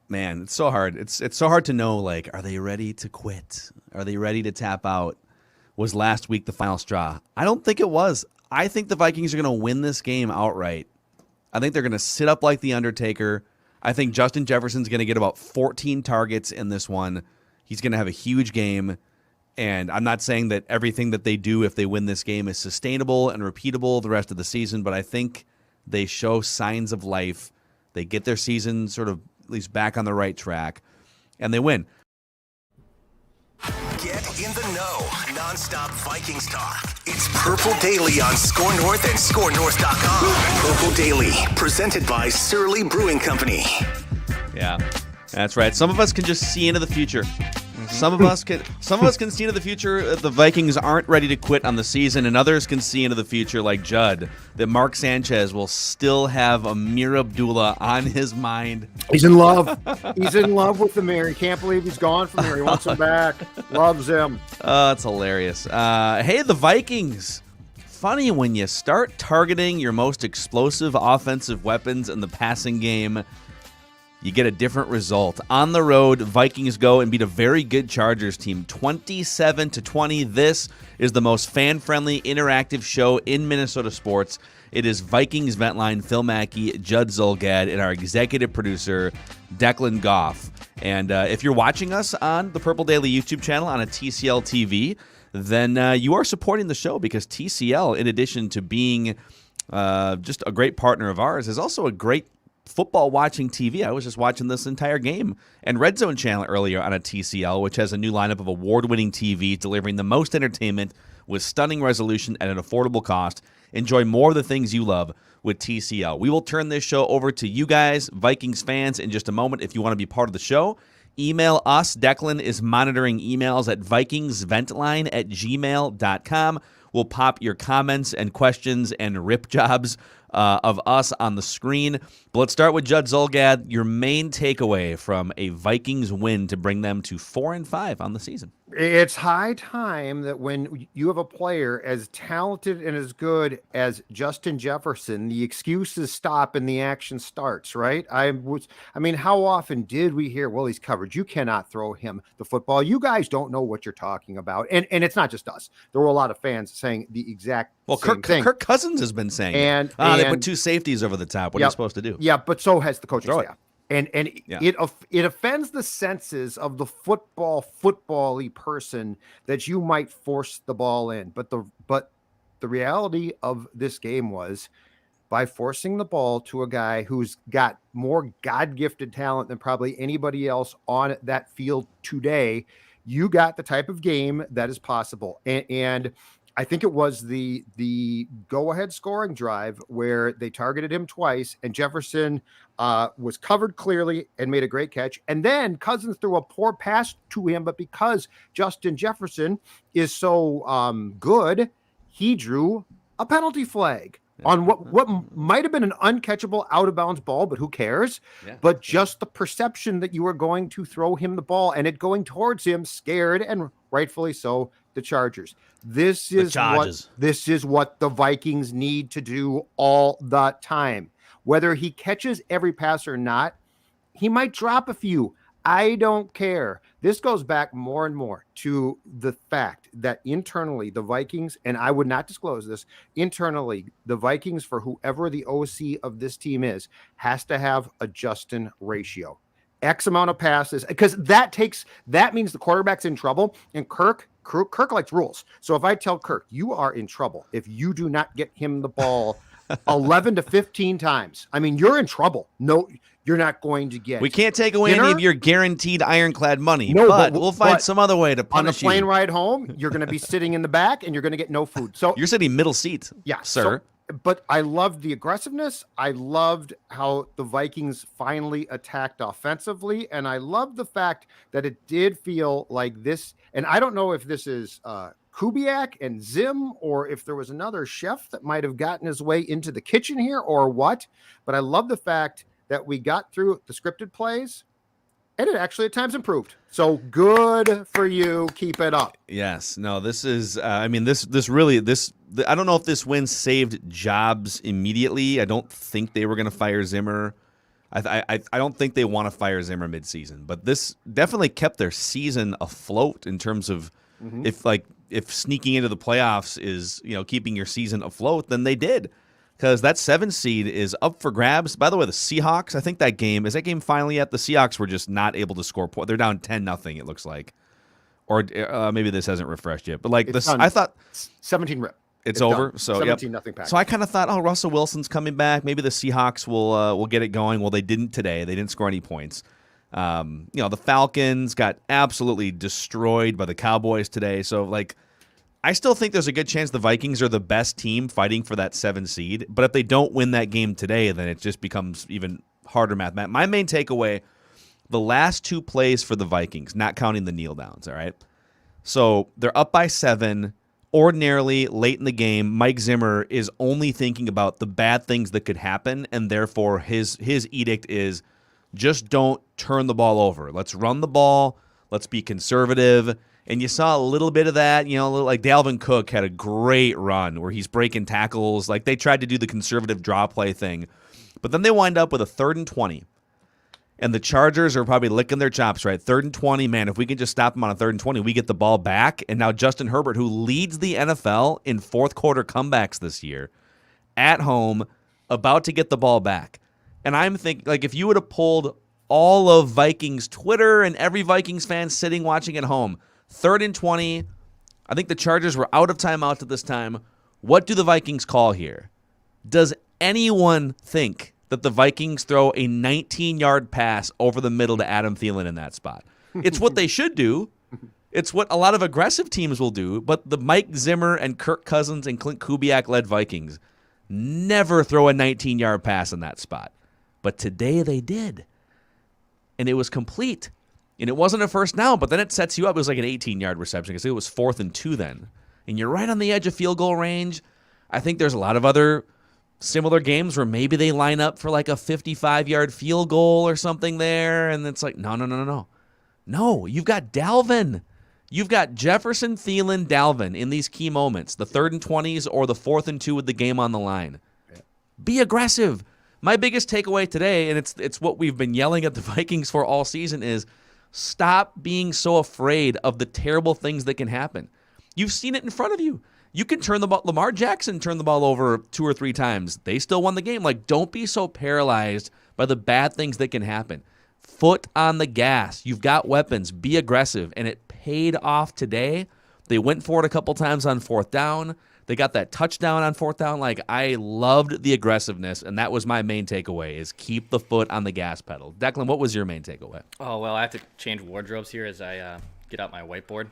Man, it's so hard. It's so hard to know, like, are they ready to quit? Are they ready to tap out? Was last week the final straw? I don't think it was. I think the Vikings are going to win this game outright. I think they're going to sit up like the Undertaker. I think Justin Jefferson's going to get about 14 targets in this one. He's going to have a huge game. And I'm not saying that everything that they do if they win this game is sustainable and repeatable the rest of the season, but I think they show signs of life. They get their season sort of at least back on the right track, and they win. Get in the know. Non-stop Vikings talk. It's Purple Daily on Score North and ScoreNorth.com. Purple Daily, presented by Surly Brewing Company. Yeah, that's right. Some of us can just see into the future. Some of us can see into the future. The Vikings aren't ready to quit on the season, and others can see into the future, like Judd, that Mark Sanchez will still have Amir Abdullah on his mind. He's in love. He's in love with Amir. He can't believe he's gone from here. He wants him back. Loves him. That's hilarious. Hey, the Vikings. Funny when you start targeting your most explosive offensive weapons in the passing game, you get a different result. On the road, Vikings go and beat a very good Chargers team, 27-20. This is the most fan-friendly, interactive show in Minnesota sports. It is Vikings vent line, Phil Mackey, Judd Zulgad, and our executive producer, Declan Goff. And if you're watching us on the Purple Daily YouTube channel on a TCL TV, then you are supporting the show because TCL, in addition to being just a great partner of ours, is also a great football watching TV. I was just watching this entire game and Red Zone channel earlier on a TCL, which has a new lineup of award-winning TV delivering the most entertainment with stunning resolution at an affordable cost. Enjoy more of the things you love with TCL. We will turn this show over to you guys, Vikings fans, in just a moment. If you want to be part of the show, email us. Declan is monitoring emails at vikingsventline@gmail.com. We'll pop your comments and questions and rip jobs of us on the screen. But let's start with Judd Zulgad. Your main takeaway from a Vikings win to bring them to 4-5 on the season. It's high time that when you have a player as talented and as good as Justin Jefferson, the excuses stop and the action starts, right? I mean, how often did we hear, well, he's covered. You cannot throw him the football. You guys don't know what you're talking about. And it's not just us. There were a lot of fans saying the exact same thing. Kirk Cousins has been saying and they put two safeties over the top. What are you supposed to do? Yeah, but so has the coaching staff. And yeah. it offends the senses of the football-y person that you might force the ball in. But the reality of this game was, by forcing the ball to a guy who's got more God-gifted talent than probably anybody else on that field today, you got the type of game that is possible. And I think it was the go-ahead scoring drive where they targeted him twice, and Jefferson was covered clearly and made a great catch. And then Cousins threw a poor pass to him, but because Justin Jefferson is so good, he drew a penalty flag on what might have been an uncatchable out-of-bounds ball, but who cares? But just the perception that you were going to throw him the ball and it going towards him scared, and rightfully so, the Chargers. This is what the Vikings need to do all the time. Whether he catches every pass or not, he might drop a few. I don't care. This goes back more and more to the fact that internally the Vikings, and I would not disclose this, internally the Vikings, for whoever the OC of this team is, has to have a Justin ratio. X amount of passes, because that means the quarterback's in trouble, and Kirk likes rules. So if I tell Kirk, you are in trouble if you do not get him the ball 11 to 15 times, I mean, you're in trouble. No, you're not going to get. We can't take away any of your guaranteed ironclad money, no, but we'll find some other way to punish you. On the plane ride home, you're going to be sitting in the back, and you're going to get no food. So you're sitting middle seat, sir. But I loved the aggressiveness. I loved how the Vikings finally attacked offensively. And I loved the fact that it did feel like this. And I don't know if this is Kubiak and Zim, or if there was another chef that might have gotten his way into the kitchen here or what. But I love the fact that we got through the scripted plays, and it actually at times improved. So good for you. Keep it up. Yes. No, this is, I don't know if this win saved jobs immediately. I don't think they were going to fire Zimmer I don't think they want to fire Zimmer midseason, but this definitely kept their season afloat in terms of if sneaking into the playoffs is keeping your season afloat, then they did, because that 7 seed is up for grabs. By the way, the Seahawks, I think that game finally yet? The Seahawks were just not able to score points. They're down 10-0. It looks like, or maybe this hasn't refreshed yet. But like this, I thought 17 rep. It's over. Done. So 17-0 pack. So I kind of thought, Russell Wilson's coming back. Maybe the Seahawks will get it going. Well, they didn't today. They didn't score any points. The Falcons got absolutely destroyed by the Cowboys today. So like, I still think there's a good chance the Vikings are the best team fighting for that 7 seed. But if they don't win that game today, then it just becomes even harder math. My main takeaway: the last 2 plays for the Vikings, not counting the kneel downs. All right, so they're up by 7. Ordinarily, late in the game, Mike Zimmer is only thinking about the bad things that could happen, and therefore his edict is just don't turn the ball over. Let's run the ball. Let's be conservative. And you saw a little bit of that. Like Dalvin Cook had a great run where he's breaking tackles. Like they tried to do the conservative draw play thing. But then they wind up with a 3rd and 20. And the Chargers are probably licking their chops, right? 3rd and 20, man, if we can just stop them on a 3rd and 20, we get the ball back. And now Justin Herbert, who leads the NFL in fourth quarter comebacks this year, at home, about to get the ball back. And I'm thinking, like, if you would have pulled all of Vikings Twitter and every Vikings fan sitting watching at home, 3rd and 20, I think the Chargers were out of timeouts at this time. What do the Vikings call here? Does anyone think that the Vikings throw a 19-yard pass over the middle to Adam Thielen in that spot? It's what they should do. It's what a lot of aggressive teams will do, but the Mike Zimmer and Kirk Cousins and Clint Kubiak-led Vikings never throw a 19-yard pass in that spot. But today they did, and it was complete. And it wasn't a first down, but then it sets you up. It was like an 18-yard reception because it was 4th and 2 then. And you're right on the edge of field goal range. I think there's a lot of other similar games where maybe they line up for like a 55-yard field goal or something there, and it's like, no. No, you've got Dalvin. You've got Jefferson, Thielen, Dalvin in these key moments, the 3rd and 20s or the 4th and 2 with the game on the line. Yeah. Be aggressive. My biggest takeaway today, and it's what we've been yelling at the Vikings for all season, is stop being so afraid of the terrible things that can happen. You've seen it in front of you. You can turn the ball. Lamar Jackson turned the ball over 2 or 3 times. They still won the game. Like, don't be so paralyzed by the bad things that can happen. Foot on the gas. You've got weapons. Be aggressive. And it paid off today. They went for it a couple times on 4th down. They got that touchdown on 4th down. Like, I loved the aggressiveness, and that was my main takeaway, is keep the foot on the gas pedal. Declan, what was your main takeaway? Oh, well, I have to change wardrobes here as I get out my whiteboard.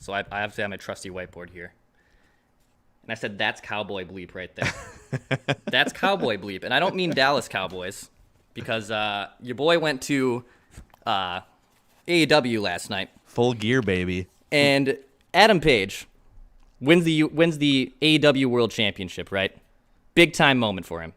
So I have to have my trusty whiteboard here. And I said, that's cowboy bleep right there. That's cowboy bleep. And I don't mean Dallas Cowboys, because your boy went to AEW last night. Full gear, baby. And Adam Page wins the AEW World Championship, right? Big time moment for him.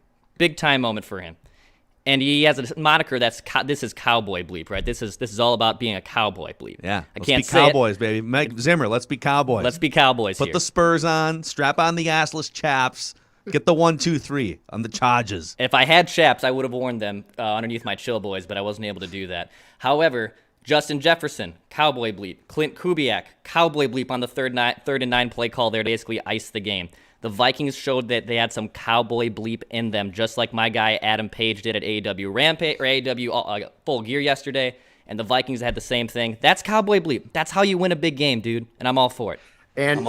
And he has a moniker this is cowboy bleep, right? This is all about being a cowboy bleep. Yeah, I can't say cowboys, baby. Mike Zimmer, let's be cowboys. Let's be cowboys. Put here. the spurs on, strap on the assless chaps, get the 1, 2, 3 on the charges. If I had chaps, I would have worn them underneath my chill boys, but I wasn't able to do that. However, Justin Jefferson, cowboy bleep. Clint Kubiak, cowboy bleep on the 3rd and 9 play call there to basically ice the game. The Vikings showed that they had some cowboy bleep in them, just like my guy Adam Page did at AEW Rampage or AEW Full Gear yesterday, and the Vikings had the same thing. That's cowboy bleep. That's how you win a big game, dude, and I'm all for it. And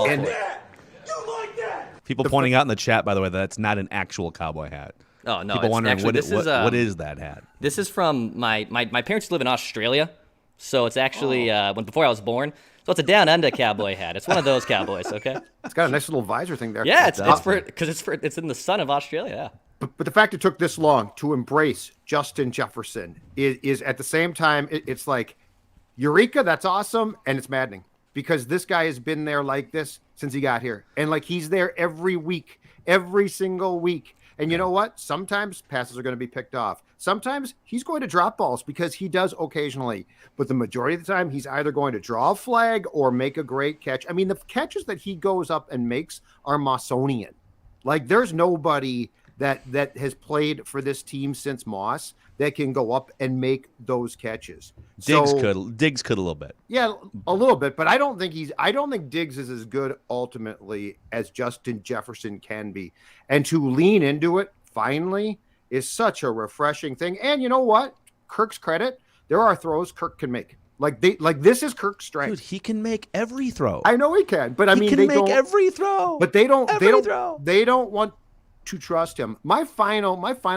people pointing out in the chat, by the way, that that's not an actual cowboy hat. Oh no! People wondering actually, what is that hat? This is from my parents live in Australia, so it's actually before I was born. So it's a down under cowboy hat. It's one of those cowboys, okay? It's got a nice little visor thing there. Yeah, it's in the sun of Australia. Yeah. But the fact it took this long to embrace Justin Jefferson is at the same time, it's like, eureka, that's awesome, and it's maddening. Because this guy has been there like this since he got here. And like he's there every week, every single week. And you know what? Sometimes passes are going to be picked off. Sometimes he's going to drop balls because he does occasionally. But the majority of the time, he's either going to draw a flag or make a great catch. I mean, the catches that he goes up and makes are Mawsonian. Like, there's nobody that has played for this team since Moss that can go up and make those catches. Diggs could a little bit. Yeah, a little bit, but I don't think Diggs is as good ultimately as Justin Jefferson can be. And to lean into it finally is such a refreshing thing. And you know what? Kirk's credit, there are throws Kirk can make. This is Kirk's strength. Dude, he can make every throw. I know he can, but he can make every throw. But they don't want to trust him. My final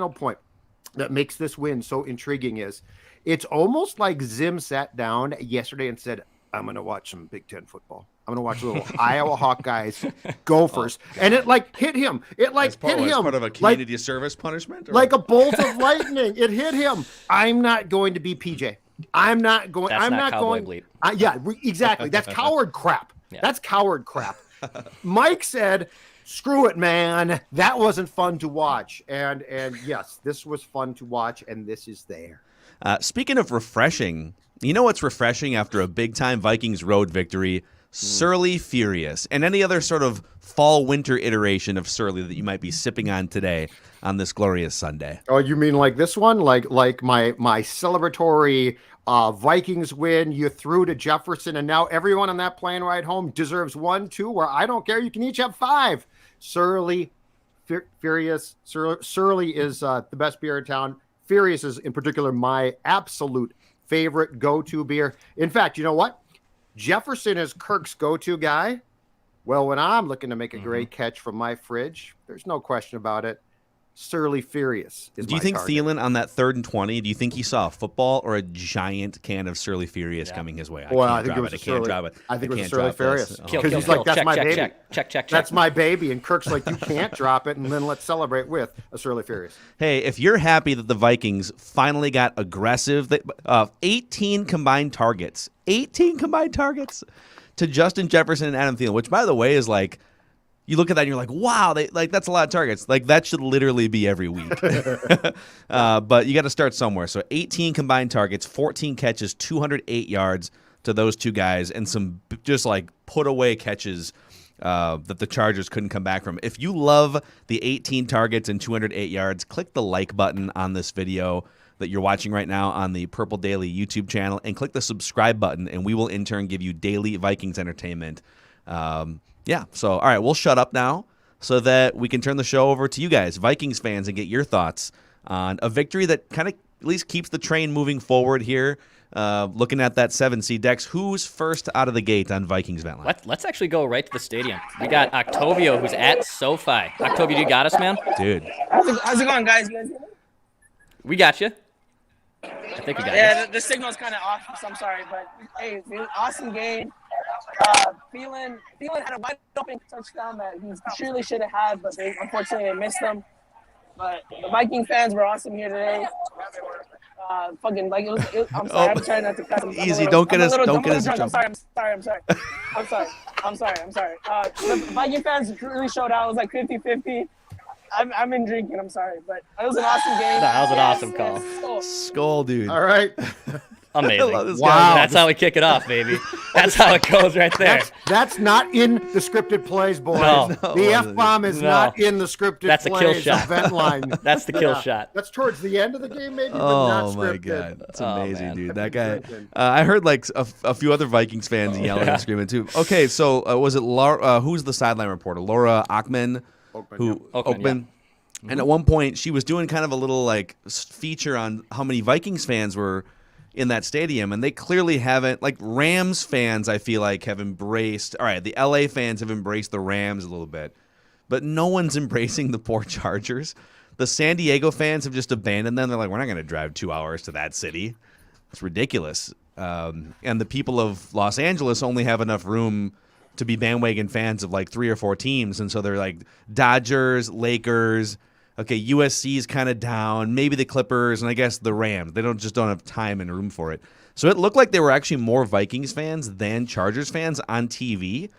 point that makes this win so intriguing is it's almost like Zim sat down yesterday and said, I'm going to watch some Big Ten football. I'm going to watch little Iowa Hawkeyes Gophers. And it hit him. Hit him. As part of a community service punishment? Or? Like a bolt of lightning. It hit him. I'm not going to be PJ. I'm not going. That's I'm not not cowboy going. bleep. Exactly. That's coward crap. Yeah. That's coward crap. Mike said, screw it, man. That wasn't fun to watch. And yes, this was fun to watch, and this is there. Speaking of refreshing, you know what's refreshing after a big-time Vikings road victory? Surly Furious, and any other sort of fall-winter iteration of Surly that you might be sipping on today on this glorious Sunday. Oh, you mean like this one? Like my celebratory Vikings win you threw to Jefferson, and now everyone on that plane ride home deserves 1, 2, where I don't care. You can each have 5. Surly Furious. Surly is the best beer in town. Furious is, in particular, my absolute favorite go-to beer. In fact, you know what? Jefferson is Kirk's go-to guy. Well, when I'm looking to make a great catch from my fridge, there's no question about it. Surly Furious is Do you my think target. Thielen on that 3rd and 20, do you think he saw a football or a giant can of Surly Furious coming his way? I think it was Surly Furious. Because he's like, that's my baby. Check. That's my baby. And Kirk's like, you can't drop it, and then let's celebrate with a Surly Furious. Hey, if you're happy that the Vikings finally got aggressive, 18 combined targets. 18 combined targets to Justin Jefferson and Adam Thielen, which, by the way, is like, you look at that and you're like, wow, that's a lot of targets. Like, that should literally be every week. But you got to start somewhere. So 18 combined targets, 14 catches, 208 yards to those two guys, and some just like put away catches that the Chargers couldn't come back from. If you love the 18 targets and 208 yards, click the like button on this video that you're watching right now on the Purple Daily YouTube channel, and click the subscribe button, and we will in turn give you daily Vikings entertainment. So all right, we'll shut up now so that we can turn the show over to you guys, Vikings fans, and get your thoughts on a victory that kind of at least keeps the train moving forward here. Looking at that 7 seed, Dex, who's first out of the gate on Vikings vent line? Let's actually go right to the stadium. We got Octavio, who's at SoFi. Octavio, you got us, man? Dude. How's it going, guys? We got you. I think we got you. Yeah, the signal's kind of off, so I'm sorry. But, hey, awesome game. Thielen had a wide open touchdown that he surely should have had, but unfortunately they missed him. But the Viking fans were awesome here today. I'm sorry, I'm trying not to cut him. Easy, don't get us in trouble. I'm sorry. The Viking fans really showed out. It was like 50-50. I'm in drinking, I'm sorry, but it was an awesome game. That was an awesome call. Skull, dude. All right. Amazing. Wow. That's how we kick it off, baby. That's how it goes right there. That's not in the scripted plays, boys. No. The F-bomb is not in the scripted That's a kill plays shot. event line. That's the kill shot. That's towards the end of the game, maybe, but not scripted. My God. That's amazing, man. dude. That guy. I heard like a few other Vikings fans yelling and screaming too. Okay, so was it Laura? Who's the sideline reporter? Laura Ockman? Oakman. And at one point, she was doing kind of a little like feature on how many Vikings fans were in that stadium, and they clearly haven't. Like Rams fans, I feel like have embraced. All right, the LA fans have embraced the Rams a little bit, but no one's embracing the poor Chargers. The San Diego fans have just abandoned them. They're like, we're not going to drive 2 hours to that city. It's ridiculous. And the people of Los Angeles only have enough room to be bandwagon fans of like 3 or 4 teams, and so they're like Dodgers, Lakers. Okay, USC's kind of down, maybe the Clippers, and I guess the Rams. They don't have time and room for it. So it looked like there were actually more Vikings fans than Chargers fans on TV.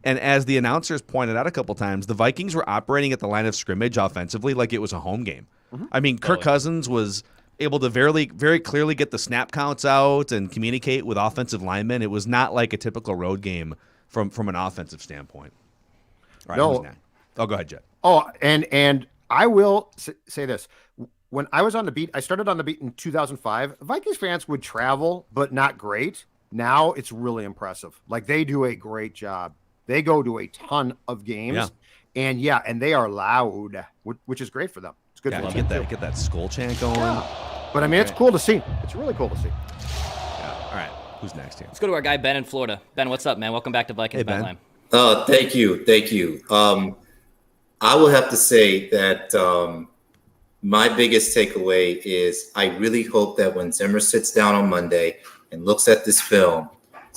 And as the announcers pointed out a couple times, the Vikings were operating at the line of scrimmage offensively like it was a home game. I mean, Kirk Cousins was able to very clearly get the snap counts out and communicate with offensive linemen. It was not like a typical road game from an offensive standpoint. All right, No. who's next? Oh, go ahead, Jet. Oh, and I will say this. When I was on the beat, I started on the beat in 2005. Vikings fans would travel, but not great. Now it's really impressive. Like, they do a great job. They go to a ton of games, and they are loud, which is great for them. It's good for them. Get that skull chant going. Yeah. But I mean, it's cool to see. It's really cool to see. Yeah. All right. Who's next here? Let's go to our guy Ben in Florida. Ben, what's up, man? Welcome back to Vikings Betline. Thank you. I will have to say that my biggest takeaway is I really hope that when Zimmer sits down on Monday and looks at this film,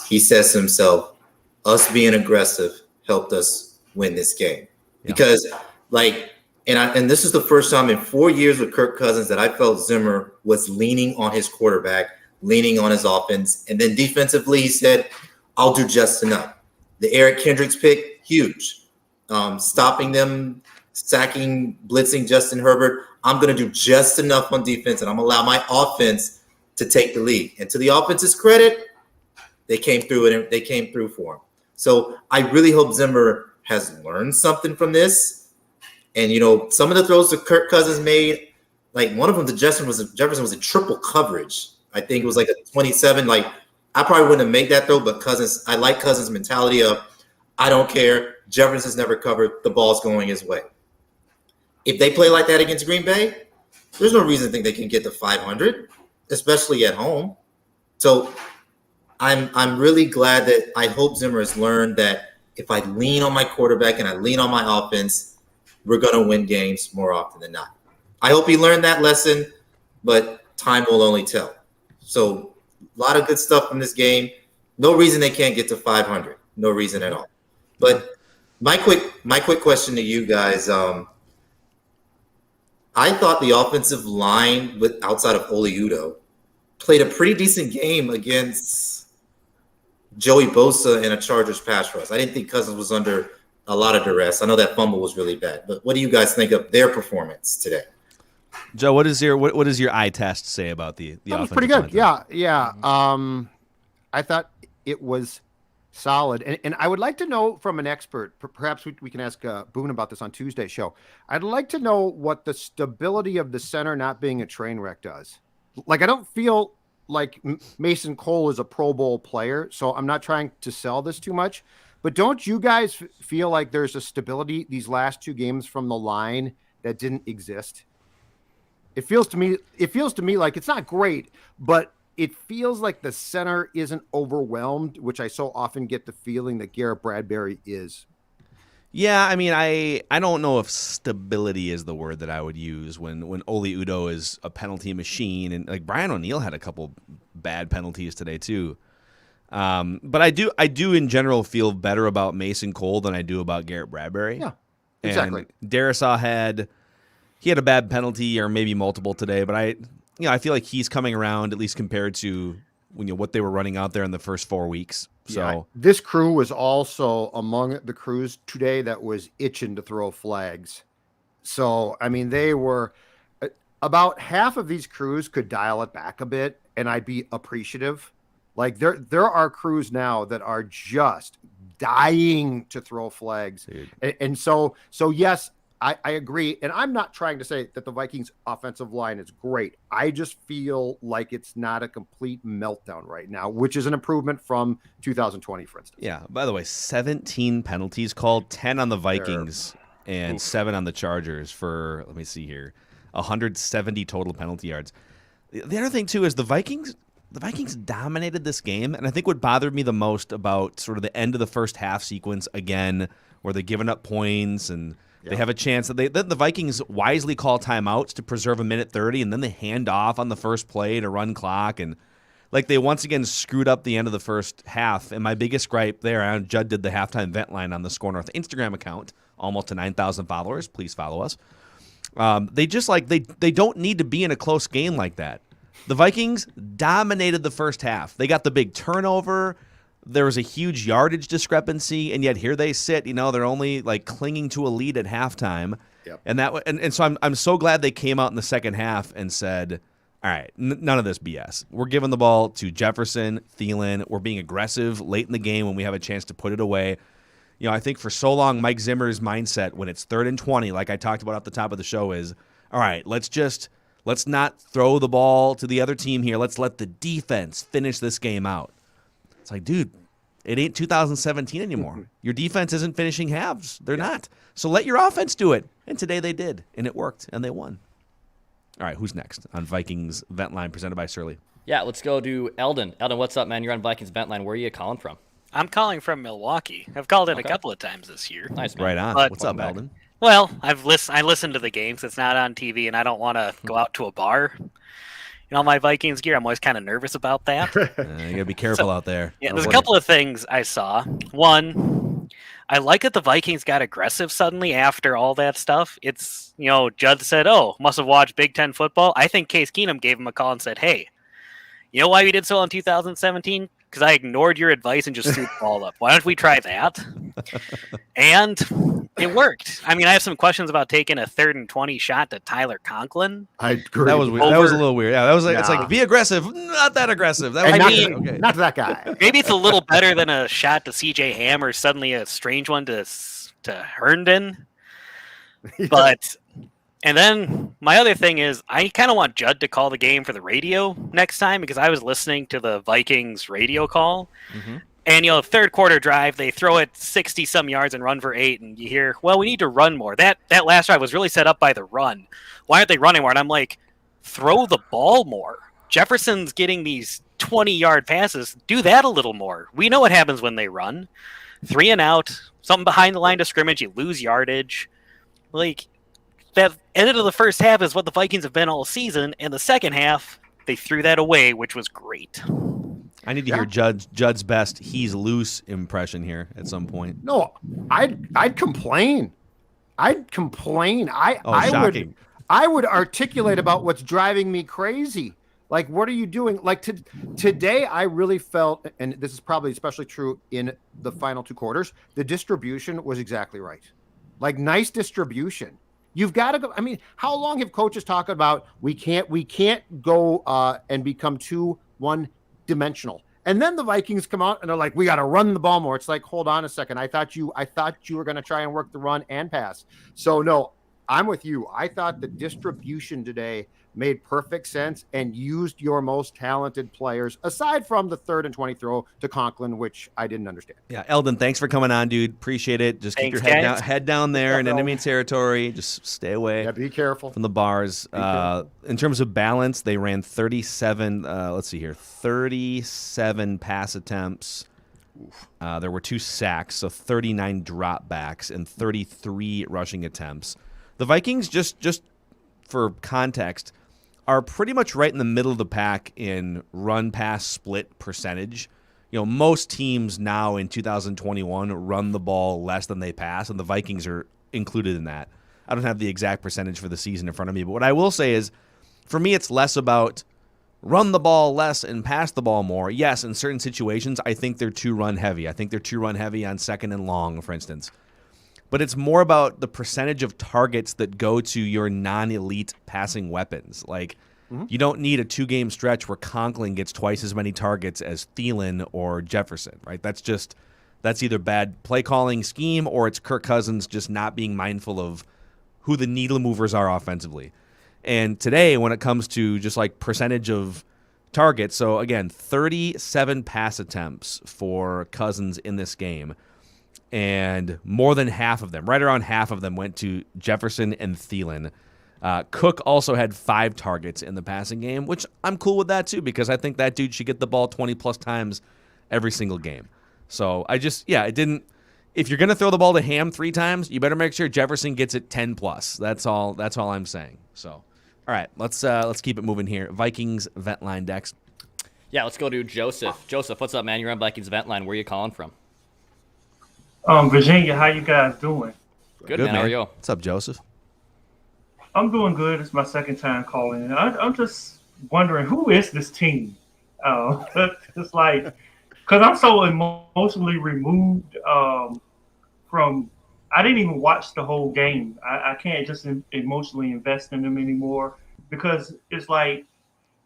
he says to himself, us being aggressive helped us win this game. Because, and this is the first time in 4 years with Kirk Cousins that I felt Zimmer was leaning on his quarterback, leaning on his offense. And then defensively, he said, I'll do just enough. The Eric Kendricks pick, huge. Stopping them, sacking, blitzing Justin Herbert. I'm going to do just enough on defense, and I'm going to allow my offense to take the lead. And to the offense's credit, they came through it. They came through for him. So I really hope Zimmer has learned something from this. And, some of the throws that Kirk Cousins made, like one of them to Jefferson was a triple coverage. I think it was like a 27. Like, I probably wouldn't have made that throw, but I like Cousins' mentality of, I don't care. Jefferson's never covered. The ball's going his way. If they play like that against Green Bay, there's no reason to think they can get to 500, especially at home. So I'm really glad that I hope Zimmer has learned that if I lean on my quarterback and I lean on my offense, we're going to win games more often than not. I hope he learned that lesson, but time will only tell. So a lot of good stuff from this game. No reason they can't get to 500. No reason at all. But my quick question to you guys, I thought the offensive line outside of Oli Udoh played a pretty decent game against Joey Bosa in a Chargers pass rush. I didn't think Cousins was under a lot of duress. I know that fumble was really bad, but what do you guys think of their performance today? Joe, what does your eye test say about the offense? That was pretty good. Yeah. I thought it was solid. And I would like to know from an expert, perhaps we can ask Boone about this on Tuesday's show. I'd like to know what the stability of the center not being a train wreck does. Like, I don't feel like Mason Cole is a Pro Bowl player, so I'm not trying to sell this too much. But don't you guys feel like there's a stability these last two games from the line that didn't exist? It feels to me like it's not great, but it feels like the center isn't overwhelmed, which I so often get the feeling that Garrett Bradbury is. Yeah, I mean, I don't know if stability is the word that I would use when Oli Udoh is a penalty machine, and like Brian O'Neill had a couple bad penalties today too. But I do in general feel better about Mason Cole than I do about Garrett Bradbury. Yeah, exactly. And Darisaw had a bad penalty or maybe multiple today, but I feel like he's coming around, at least compared to what they were running out there in the first 4 weeks. So this crew was also among the crews today that was itching to throw flags. So, I mean, they were about half of these crews could dial it back a bit, and I'd be appreciative. Like, there are crews now that are just dying to throw flags. And so yes, I agree. And I'm not trying to say that the Vikings offensive line is great. I just feel like it's not a complete meltdown right now, which is an improvement from 2020, for instance. Yeah. By the way, 17 penalties called, 10 on the Vikings and 7 on the Chargers for, let me see here, 170 total penalty yards. The other thing, too, is the Vikings dominated this game. And I think what bothered me the most about sort of the end of the first half sequence again, where they're giving up points and they have a chance that the Vikings wisely call timeouts to preserve a minute 30, and then they hand off on the first play to run clock, and like they once again screwed up the end of the first half. And my biggest gripe there, Judd did the halftime vent line on the Score North Instagram account, almost to 9,000 followers. Please follow us. They just they don't need to be in a close game like that. The Vikings dominated the first half. They got the big turnover. There was a huge yardage discrepancy, and yet here they sit. They're only like clinging to a lead at halftime. Yep. And so I'm so glad they came out in the second half and said, all right, none of this BS. We're giving the ball to Jefferson, Thielen. We're being aggressive late in the game when we have a chance to put it away. I think for so long, Mike Zimmer's mindset when it's 3rd and 20, like I talked about at the top of the show, is, all right, let's not throw the ball to the other team here. Let's let the defense finish this game out. It's like, dude, it ain't 2017 anymore. Your defense isn't finishing halves. They're not. So let your offense do it. And today they did, and it worked, and they won. All right, who's next on Vikings Vent Line presented by Surly? Yeah, let's go to Eldon. Eldon, what's up, man? You're on Vikings Vent Line. Where are you calling from? I'm calling from Milwaukee. I've called it a couple of times this year. Nice, man. Right on. But- What's up, Eldon? Well, I listen to the games. It's not on TV, and I don't want to go out to a bar. My Vikings gear, I'm always kind of nervous about that. You got to be careful out there. Yeah, there's a couple of things I saw. One, I like that the Vikings got aggressive suddenly after all that stuff. It's, Judd said, must have watched Big Ten football. I think Case Keenum gave him a call and said, hey, you know why we did so in 2017? Because I ignored your advice and just threw the ball up. Why don't we try that? And it worked. I mean, I have some questions about taking a 3rd and 20 shot to Tyler Conklin. I agree. That was weird. That was a little weird. Yeah, that was like, it's like, be aggressive, not that aggressive. That was okay. Not that guy. Maybe it's a little better than a shot to CJ Ham or suddenly a strange one to Herndon. But, and then my other thing is I kind of want Judd to call the game for the radio next time because I was listening to the Vikings radio call. Mm-hmm. And, third quarter drive, they throw it 60-some yards and run for 8, and you hear, well, we need to run more. That last drive was really set up by the run. Why aren't they running more? And I'm like, throw the ball more. Jefferson's getting these 20-yard passes. Do that a little more. We know what happens when they run. 3 and out, something behind the line of scrimmage, you lose yardage. Like, that end of the first half is what the Vikings have been all season, and the second half, they threw that away, which was great. I need to hear Judd's best "he's loose" impression here at some point. No, I'd complain. Shocking. I would articulate about what's driving me crazy. Like, what are you doing? Like today, I really felt, and this is probably especially true in the final 2 quarters, the distribution was exactly right. Like, nice distribution. You've got to go. I mean, how long have coaches talked about we can't go and become too one-dimensional? And then the Vikings come out and they're like, we got to run the ball more. It's like, hold on a second. I thought you were going to try and work the run and pass. So no, I'm with you. I thought the distribution today made perfect sense and used your most talented players, aside from the 3rd and 20 throw to Conklin, which I didn't understand. Yeah, Eldon, thanks for coming on, dude. Appreciate it. Just keep your head down there in enemy territory. Just stay away. Yeah, be careful from the bars. In terms of balance, they ran 37. Let's see here, 37 pass attempts. There were 2 sacks, so 39 dropbacks and 33 rushing attempts. The Vikings, just for context, are pretty much right in the middle of the pack in run-pass split percentage. Most teams now in 2021 run the ball less than they pass, and the Vikings are included in that. I don't have the exact percentage for the season in front of me, but what I will say is, for me, it's less about run the ball less and pass the ball more. Yes, in certain situations, I think they're too run-heavy. I think they're too run-heavy on 2nd and long, for instance. But it's more about the percentage of targets that go to your non-elite passing weapons. Like, you don't need a 2-game stretch where Conklin gets twice as many targets as Thielen or Jefferson, right? That's either bad play calling scheme or it's Kirk Cousins just not being mindful of who the needle movers are offensively. And today, when it comes to just like percentage of targets, so again, 37 pass attempts for Cousins in this game. And more than half of them, right around half of them, went to Jefferson and Thielen. Cook also had 5 targets in the passing game, which I'm cool with that too, because I think that dude should get the ball 20-plus times every single game. So it didn't. If you're going to throw the ball to Ham 3 times, you better make sure Jefferson gets it 10-plus. That's all I'm saying. So, all right, let's keep it moving here. Vikings Vent Line, Dex. Yeah, let's go to Joseph. Joseph, what's up, man? You're on Vikings Vent Line. Where are you calling from? Virginia, how you guys doing? Good, man. How are you? What's up, Joseph? I'm doing good. It's my second time calling in. I'm just wondering, who is this team? It's like, because I'm so emotionally removed from, I didn't even watch the whole game. I can't just emotionally invest in them anymore, because it's like,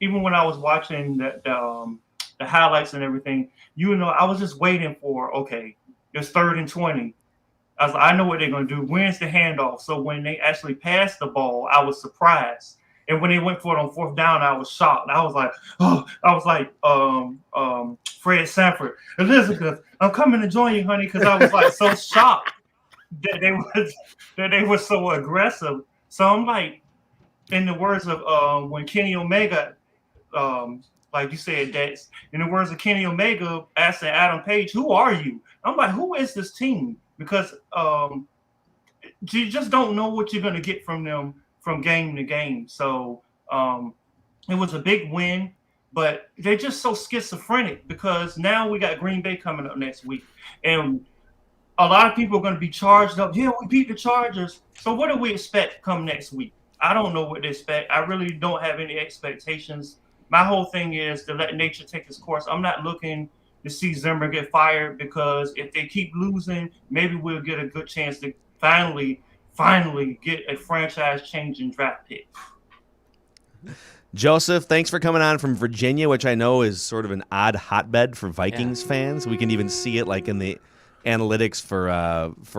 even when I was watching the highlights and everything, I was just waiting for, okay, it's 3rd and 20. I was like, I know what they're going to do. When's the handoff? So when they actually passed the ball, I was surprised. And when they went for it on 4th down, I was shocked. I was like, Fred Sanford, Elizabeth, I'm coming to join you, honey, because I was like so shocked that they were so aggressive. So I'm like, in the words of when Kenny Omega, like you said, that's in the words of Kenny Omega asking Adam Page, "Who are you?" I'm like, who is this team? Because you just don't know what you're going to get from them from game to game. So it was a big win, but they're just so schizophrenic because now we got Green Bay coming up next week. And a lot of people are going to be charged up. Yeah, we beat the Chargers. So what do we expect come next week? I don't know what to expect. I really don't have any expectations. My whole thing is to let nature take its course. I'm not looking to see Zimmer get fired because if they keep losing, maybe we'll get a good chance to finally get a franchise-changing draft pick. Joseph, thanks for coming on from Virginia, which I know is sort of an odd hotbed for Vikings fans. We can even see it like in the analytics for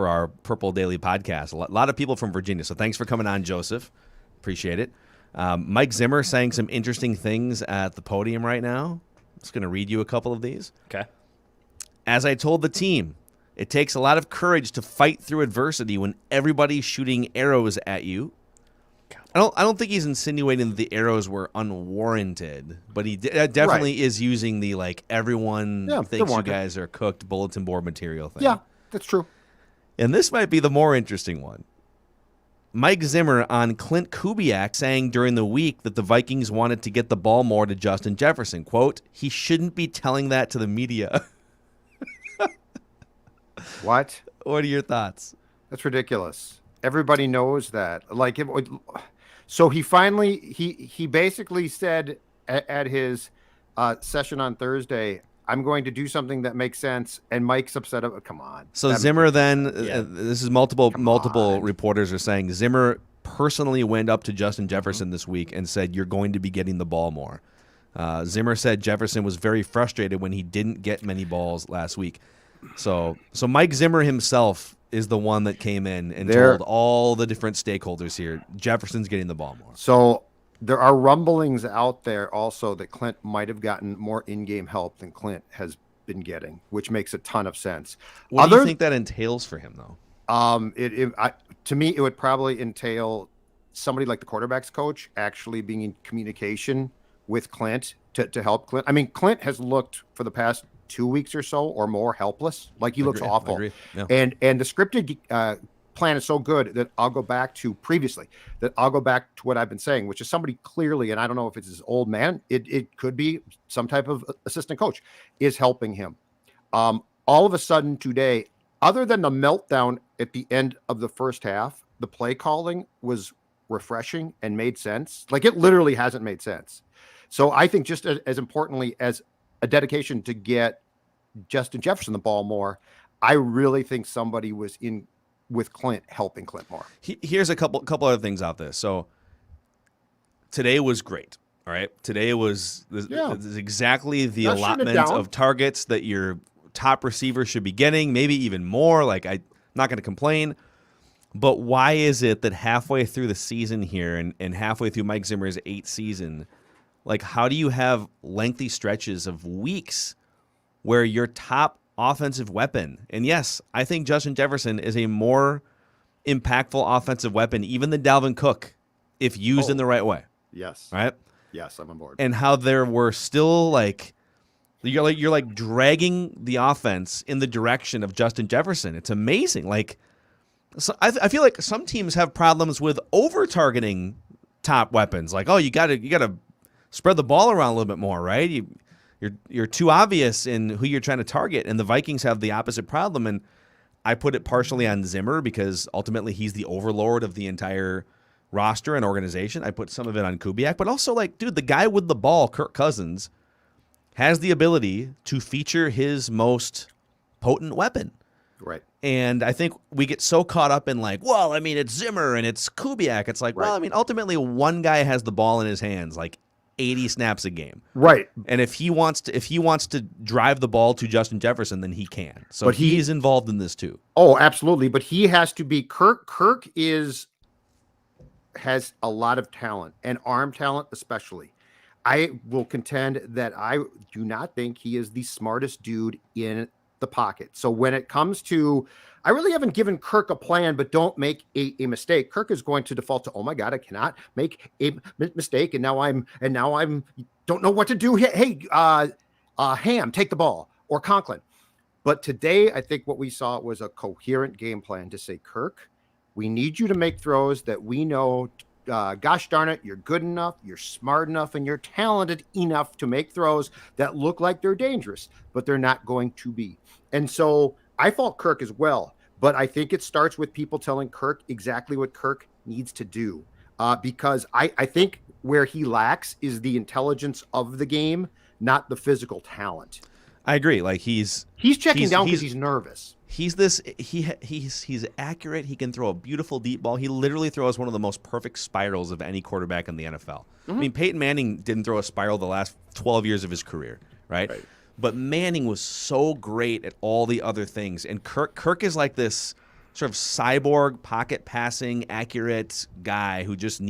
our Purple Daily podcast. A lot of people from Virginia, so thanks for coming on, Joseph. Appreciate it. Mike Zimmer saying some interesting things at the podium right now. I'm just going to read you a couple of these. Okay. As I told the team, it takes a lot of courage to fight through adversity when everybody's shooting arrows at you. I don't think he's insinuating that the arrows were unwarranted, but he definitely is using the like everyone thinks you guys are cooked bulletin board material thing. Yeah, that's true. And this might be the more interesting one. Mike Zimmer on Clint Kubiak saying during the week that the Vikings wanted to get the ball more to Justin Jefferson. Quote, he shouldn't be telling that to the media. What? What are your thoughts? That's ridiculous. Everybody knows that. Like, so he finally he basically said at his session on Thursday, I'm going to do something that makes sense, and Mike's upset. Come on. So Zimmer then, this is multiple reporters are saying Zimmer personally went up to Justin Jefferson this week and said, you're going to be getting the ball more. Zimmer said Jefferson was very frustrated when he didn't get many balls last week. So Mike Zimmer himself is the one that came in and told all the different stakeholders here, Jefferson's getting the ball more. So there are rumblings out there also that Clint might have gotten more in-game help than Clint has been getting, which makes a ton of sense. What do you think that entails for him, though? To me, it would probably entail somebody like the quarterback's coach actually being in communication with Clint to help Clint. I mean, Clint has looked for the past 2 weeks or so or more helpless. Like he looks awful. Agree. Yeah. And the scripted plan is so good that I'll go back to what I've been saying, which is somebody clearly, and I don't know if it's his old man, it could be some type of assistant coach, is helping him. All of a sudden today, other than the meltdown at the end of the first half, the play calling was refreshing and made sense. Like it literally hasn't made sense. So I think just as importantly as a dedication to get Justin Jefferson the ball more, I really think somebody was in with Clint helping Clint more. Here's a couple other things out there. So today was great. All right. Today was exactly the allotment of targets that your top receiver should be getting, maybe even more. Like I'm not going to complain. But why is it that halfway through the season here and halfway through Mike Zimmer's 8th season, like how do you have lengthy stretches of weeks where your top offensive weapon, and yes, I think Justin Jefferson is a more impactful offensive weapon even than Dalvin Cook if used in the right way. Yes. Right? Yes, I'm on board. And how there were still you're like dragging the offense in the direction of Justin Jefferson. It's amazing. Like so I feel like some teams have problems with over targeting top weapons. Like, oh, you gotta spread the ball around a little bit more, right? You're too obvious in who you're trying to target, and the Vikings have the opposite problem. And I put it partially on Zimmer because ultimately he's the overlord of the entire roster and organization. I put some of it on Kubiak, but also the guy with the ball, Kirk Cousins, has the ability to feature his most potent weapon. Right. And I think we get so caught up in it's Zimmer and it's Kubiak. It's like, ultimately one guy has the ball in his hands, like 80 snaps a game. Right. And if he wants to drive the ball to Justin Jefferson, then he can. So But he's involved in this too. Oh, absolutely. But he has to be Kirk has a lot of talent, and arm talent especially. I will contend that I do not think he is the smartest dude in the pocket. So when it comes to, I really haven't given Kirk a plan, but don't make a mistake. Kirk is going to default to, oh my God, I cannot make a mistake. And now I'm don't know what to do. Hey, Ham, take the ball, or Conklin. But today, I think what we saw was a coherent game plan to say, Kirk, we need you to make throws that we know, gosh darn it, you're good enough, you're smart enough, and you're talented enough to make throws that look like they're dangerous, but they're not going to be. And so I fault Kirk as well, but I think it starts with people telling Kirk exactly what Kirk needs to do, because I think where he lacks is the intelligence of the game, not the physical talent. I agree. Like he's checking down because he's nervous. He's accurate. He can throw a beautiful deep ball. He literally throws one of the most perfect spirals of any quarterback in the NFL. Mm-hmm. I mean, Peyton Manning didn't throw a spiral the last 12 years of his career, right? But Manning was so great at all the other things. And Kirk is like this sort of cyborg pocket passing accurate guy who just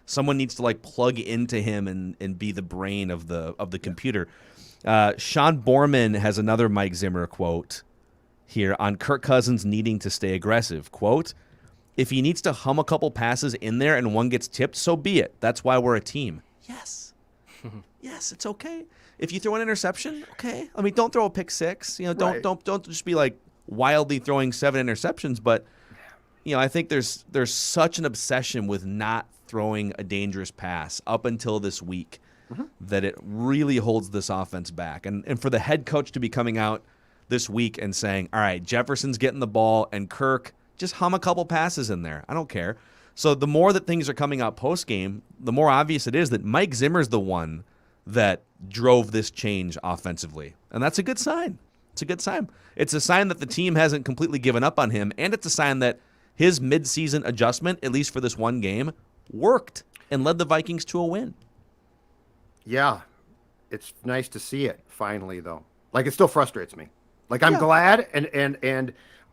someone needs to like plug into him and be the brain of the computer. Sean Borman has another Mike Zimmer quote here on Kirk Cousins needing to stay aggressive. Quote, if he needs to hum a couple passes in there and one gets tipped, so be it. That's why we're a team. Yes. Yes, it's okay. If you throw an interception, okay. I mean, don't throw a pick six. Don't just be like wildly throwing 7 interceptions. But I think there's such an obsession with not throwing a dangerous pass up until this week that it really holds this offense back. And for the head coach to be coming out this week and saying, all right, Jefferson's getting the ball and Kirk, just hum a couple passes in there. I don't care. So the more that things are coming out post-game, the more obvious it is that Mike Zimmer's the one that drove this change offensively. And that's a good sign. It's a good sign. It's a sign that the team hasn't completely given up on him, and it's a sign that his midseason adjustment, at least for this one game, worked and led the Vikings to a win. Yeah, it's nice to see it finally, though. Like, it still frustrates me. Like, I'm glad,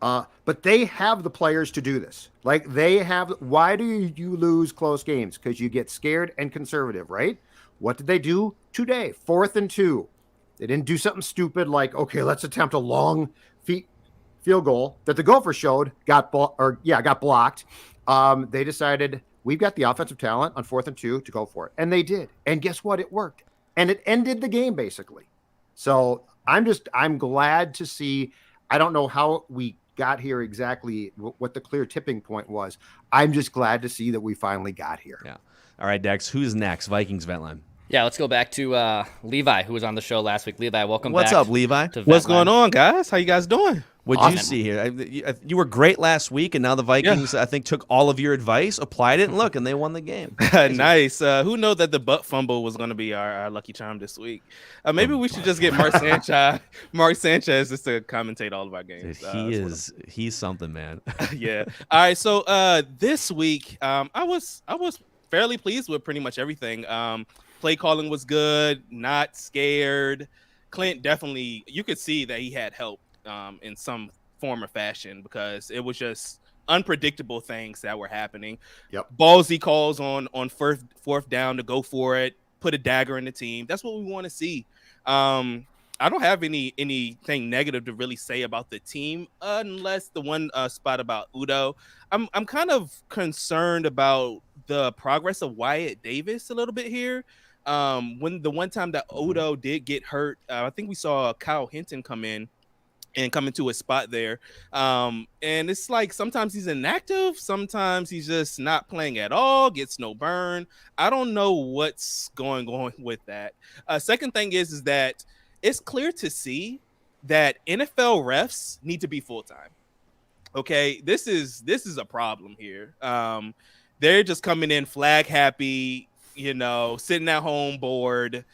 but they have the players to do this. Like, why do you lose close games? Because you get scared and conservative, right? What did they do today? 4th and 2. They didn't do something stupid like, okay, let's attempt a long field goal that the Gophers showed got blocked. They decided we've got the offensive talent on 4th and 2 to go for it. And they did. And guess what? It worked. And it ended the game basically. So I'm glad to see. I don't know how we got here exactly, what the clear tipping point was. I'm just glad to see that we finally got here. Yeah. All right, Dex, who's next? Vikings vent line. Yeah, let's go back to Levi, who was on the show last week. Levi, welcome back. What's up, Levi? What's going on, guys? How you guys doing? What'd you see here? You were great last week, and now the Vikings, I think, took all of your advice, applied it, and look, and they won the game. Nice. Who knew that the butt fumble was going to be our lucky charm this week? Maybe we should just get Mark Sanchez just to commentate all of our games. He's something, man. Yeah. All right. So this week, I was fairly pleased with pretty much everything. Play calling was good, not scared. Clint definitely, you could see that he had help in some form or fashion because it was just unpredictable things that were happening. Yep. Ballsy calls on fourth down to go for it, put a dagger in the team. That's what we want to see. I don't have anything negative to really say about the team unless the one spot about Udo. I'm kind of concerned about the progress of Wyatt Davis a little bit here. When the one time that Udo did get hurt, I think we saw Kyle Hinton come into his spot there. And it's like sometimes he's inactive, sometimes he's just not playing at all, gets no burn. I don't know what's going on with that. Second thing is that it's clear to see that NFL refs need to be full-time. Okay, this is a problem here. They're just coming in flag happy, sitting at home bored,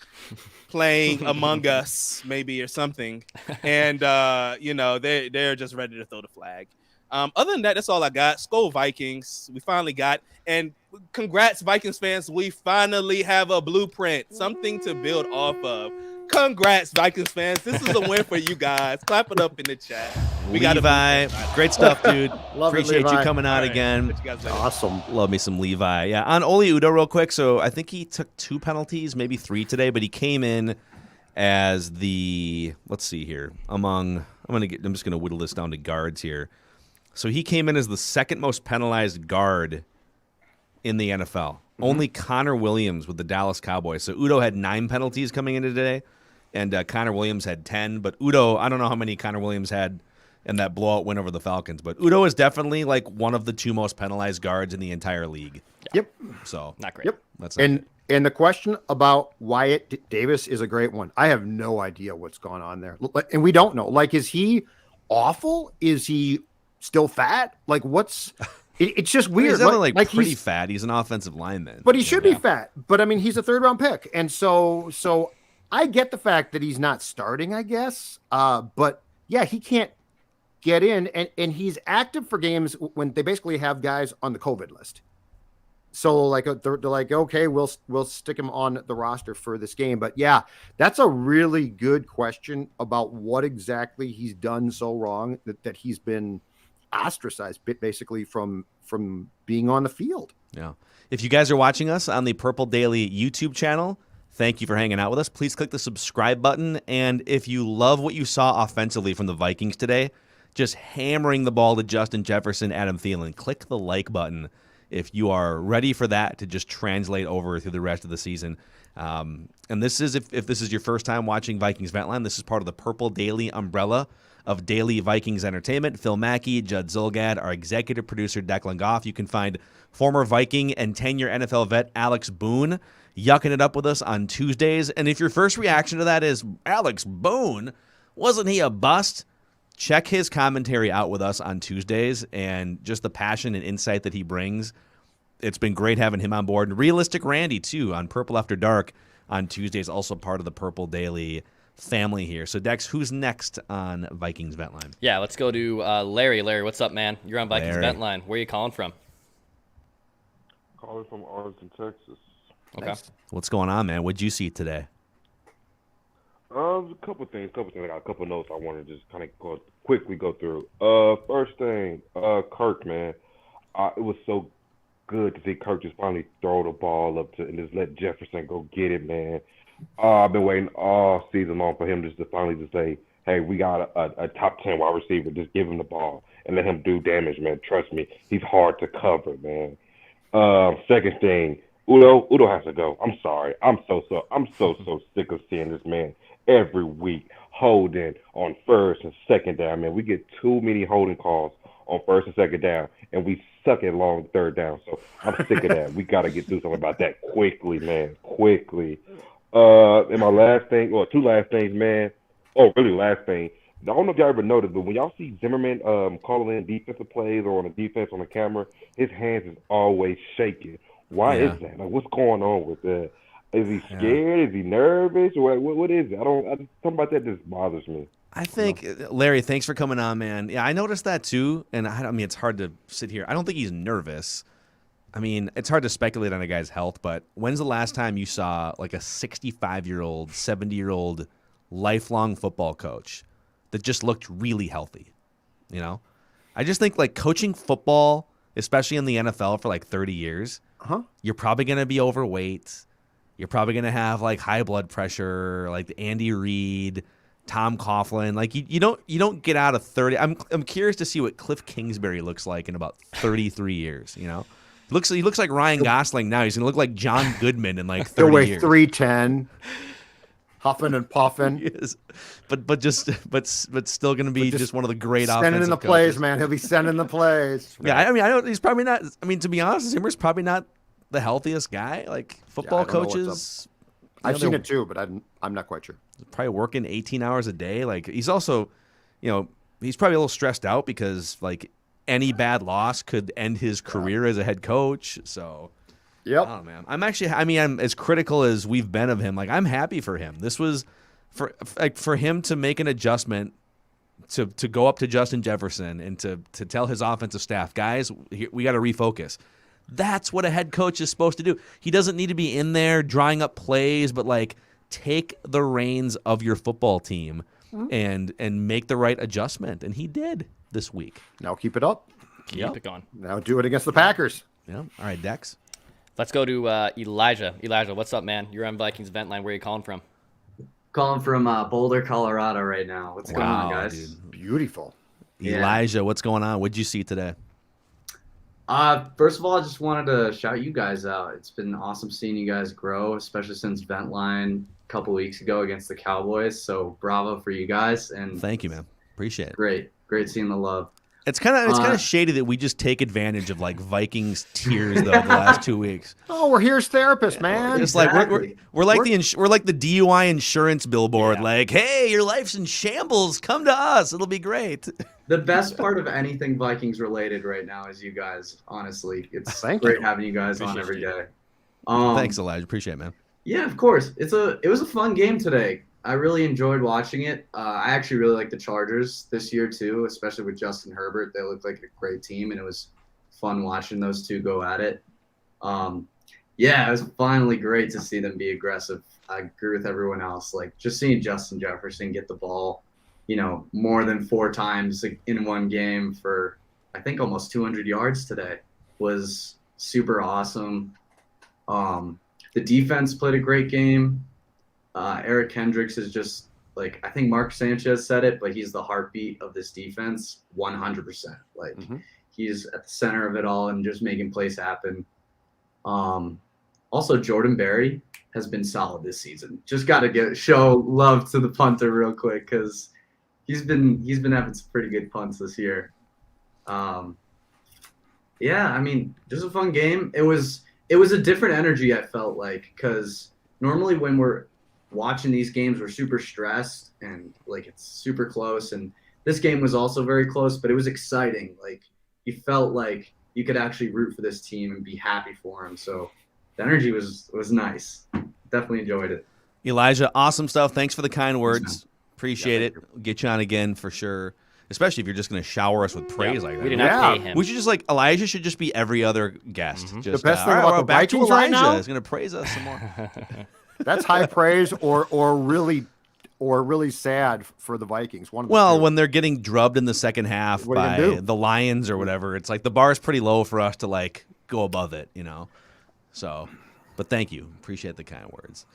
playing Among Us maybe or something, and they're just ready to throw the flag. Other than that, that's all I got. Skol Vikings. We finally got. And congrats, Vikings fans. We finally have a blueprint, something to build off of. Congrats, Vikings fans. This is a win for you guys. Clap it up in the chat. We got Levi, great stuff, dude. Love it, Appreciate you Levi. coming on All right. again. Catch you guys later. Awesome. Love me some Levi. Yeah, on Oli Udo real quick. So I think he took 2 penalties, maybe 3 today, but he came in as the, let's see here, I'm just gonna whittle this down to guards here. So he came in as the second most penalized guard in the NFL. Only Connor Williams with the Dallas Cowboys. So Udo had 9 penalties coming into today, and Connor Williams had 10. But Udo, I don't know how many Connor Williams had in that blowout win over the Falcons. But Udo is definitely like one of the 2 most penalized guards in the entire league. Yep. So Not great. Yep. that's And the question about Wyatt Davis is a great one. I have no idea what's going on there. And we don't know. Like, is he awful? Is he still fat? Like, what's it's just weird. He's definitely like pretty he's fat. He's an offensive lineman. But he should be fat. But I mean, he's a 3rd-round pick. And so I get the fact that he's not starting, I guess. But yeah, he can't get in, and he's active for games when they basically have guys on the COVID list. So like they're like, okay, we'll stick him on the roster for this game. But yeah, that's a really good question about what exactly he's done so wrong that he's been ostracized basically from being on the field. Yeah. If you guys are watching us on the Purple Daily YouTube channel, thank you for hanging out with us. Please click the subscribe button. And if you love what you saw offensively from the Vikings today, just hammering the ball to Justin Jefferson, Adam Thielen, click the like button if you are ready for that to just translate over through the rest of the season. And this is, if this is your first time watching Vikings Ventline, this is part of the Purple Daily umbrella of Daily Vikings Entertainment. Phil Mackey, Judd Zolgad, our executive producer, Declan Goff. You can find former Viking and 10-year NFL vet Alex Boone yucking it up with us on Tuesdays. And if your first reaction to that is, Alex Boone, wasn't he a bust? Check his commentary out with us on Tuesdays and just the passion and insight that he brings. It's been great having him on board. And Realistic Randy, too, on Purple After Dark on Tuesdays, also part of the Purple Daily family here. So, Dex, who's next on Vikings Ventline? Yeah, let's go to Larry. Larry, what's up, man? You're on Vikings Larry. Ventline. Where are you calling from? Calling from Arlington, Texas. Okay. Nice. What's going on, man? What'd you see today? A couple things. I got a couple notes I want to just kind of quickly go through. First thing, Kirk, man. It was so good to see Kirk just finally throw the ball up and just let Jefferson go get it, man. I've been waiting all season long for him just to finally just say, hey, we got a top 10 wide receiver. Just give him the ball and let him do damage, man. Trust me, he's hard to cover, man. Second thing, Udo has to go. I'm sorry. I'm so sick of seeing this man every week holding on 1st and 2nd down, man. We get too many holding calls on 1st and 2nd down, and we suck at long 3rd down. So I'm sick of that. We got to do something about that quickly, man. Quickly. And my last thing, or 2 last things, man. Oh, really, last thing. I don't know if y'all ever noticed, but when y'all see Zimmerman calling in defensive plays or on a defense on the camera, his hands is always shaking. Why is that? Like, what's going on with that? Is he scared? Is he nervous? What is it? Something about that just bothers me. I think, Larry, thanks for coming on, man. Yeah, I noticed that too. And I mean, it's hard to sit here. I don't think he's nervous. I mean, it's hard to speculate on a guy's health, but when's the last time you saw like a 65-year-old, 70-year-old lifelong football coach that just looked really healthy? You know? I just think like coaching football, especially in the NFL for like 30 years, you're probably going to be overweight. You're probably going to have like high blood pressure, like Andy Reid, Tom Coughlin. Like you don't get out of 30. I'm curious to see what Cliff Kingsbury looks like in about 33 years, you know? He looks like Ryan Gosling now. He's going to look like John Goodman in like 30 weigh years. 310. Huffing and puffing. He is. But still going to be just one of the great offensive sending in the coaches. plays, man. He'll be sending the plays. Yeah, I mean, I don't. He's probably not. I mean, to be honest, Zimmer's probably not the healthiest guy. Like football I don't know what's coaches, I've seen it too, but I'm not quite sure. Probably working 18 hours a day. Like he's also, he's probably a little stressed out because like any bad loss could end his career as a head coach. So. Yep. Oh man, I'm as critical as we've been of him. Like I'm happy for him. This was for him to make an adjustment to go up to Justin Jefferson and to tell his offensive staff, guys, we got to refocus. That's what a head coach is supposed to do. He doesn't need to be in there drawing up plays, but like take the reins of your football team and make the right adjustment. And he did this week. Now keep it up. Keep it going. Now do it against the Packers. Yeah. All right, Dex. Let's go to Elijah. Elijah, what's up, man? You're on Vikings Vent Line. Where are you calling from? Calling from Boulder, Colorado right now. What's going on, guys? Dude. Beautiful. Elijah, what's going on? What'd you see today? First of all, I just wanted to shout you guys out. It's been awesome seeing you guys grow, especially since Vent Line a couple weeks ago against the Cowboys. So bravo for you guys. And thank you, man. Appreciate it. Great seeing the love. It's kind of shady that we just take advantage of like Vikings tears though the last 2 weeks. Oh, we're here's therapists, man. It's like we're like the DUI insurance billboard. Yeah. Like, hey, your life's in shambles. Come to us. It'll be great. The best part of anything Vikings related right now is you guys. Honestly, it's great having you guys on every day. Thanks, Elijah. Appreciate it, man. Yeah, of course. It was a fun game today. I really enjoyed watching it. I actually really like the Chargers this year too, especially with Justin Herbert. They looked like a great team, and it was fun watching those two go at it. Yeah, it was finally great to see them be aggressive. I agree with everyone else. Like just seeing Justin Jefferson get the ball, more than 4 times in one game for I think almost 200 yards today was super awesome. The defense played a great game. Eric Kendricks is just like, I think Mark Sanchez said it, but he's the heartbeat of this defense 100%. Like he's at the center of it all and just making plays happen. Also Jordan Berry has been solid this season. Just got to show love to the punter real quick, because he's been having some pretty good punts this year. Yeah, I mean, just a fun game. It was a different energy, I felt like, because normally when we're watching these games, we're super stressed and like it's super close. And this game was also very close, but it was exciting. Like you felt like you could actually root for this team and be happy for them. So the energy was nice. Definitely enjoyed it. Elijah, awesome stuff. Thanks for the kind words. Appreciate it. We'll get you on again for sure. Especially if you're just going to shower us with praise like that. We did not pay him. We should just Elijah should just be every other guest. Just, the best thing about the Vikings right now is going to praise us some more. That's high praise or really sad for the Vikings. When they're getting drubbed in the second half by the Lions or whatever, it's like the bar is pretty low for us to go above it, So, but thank you. Appreciate the kind words.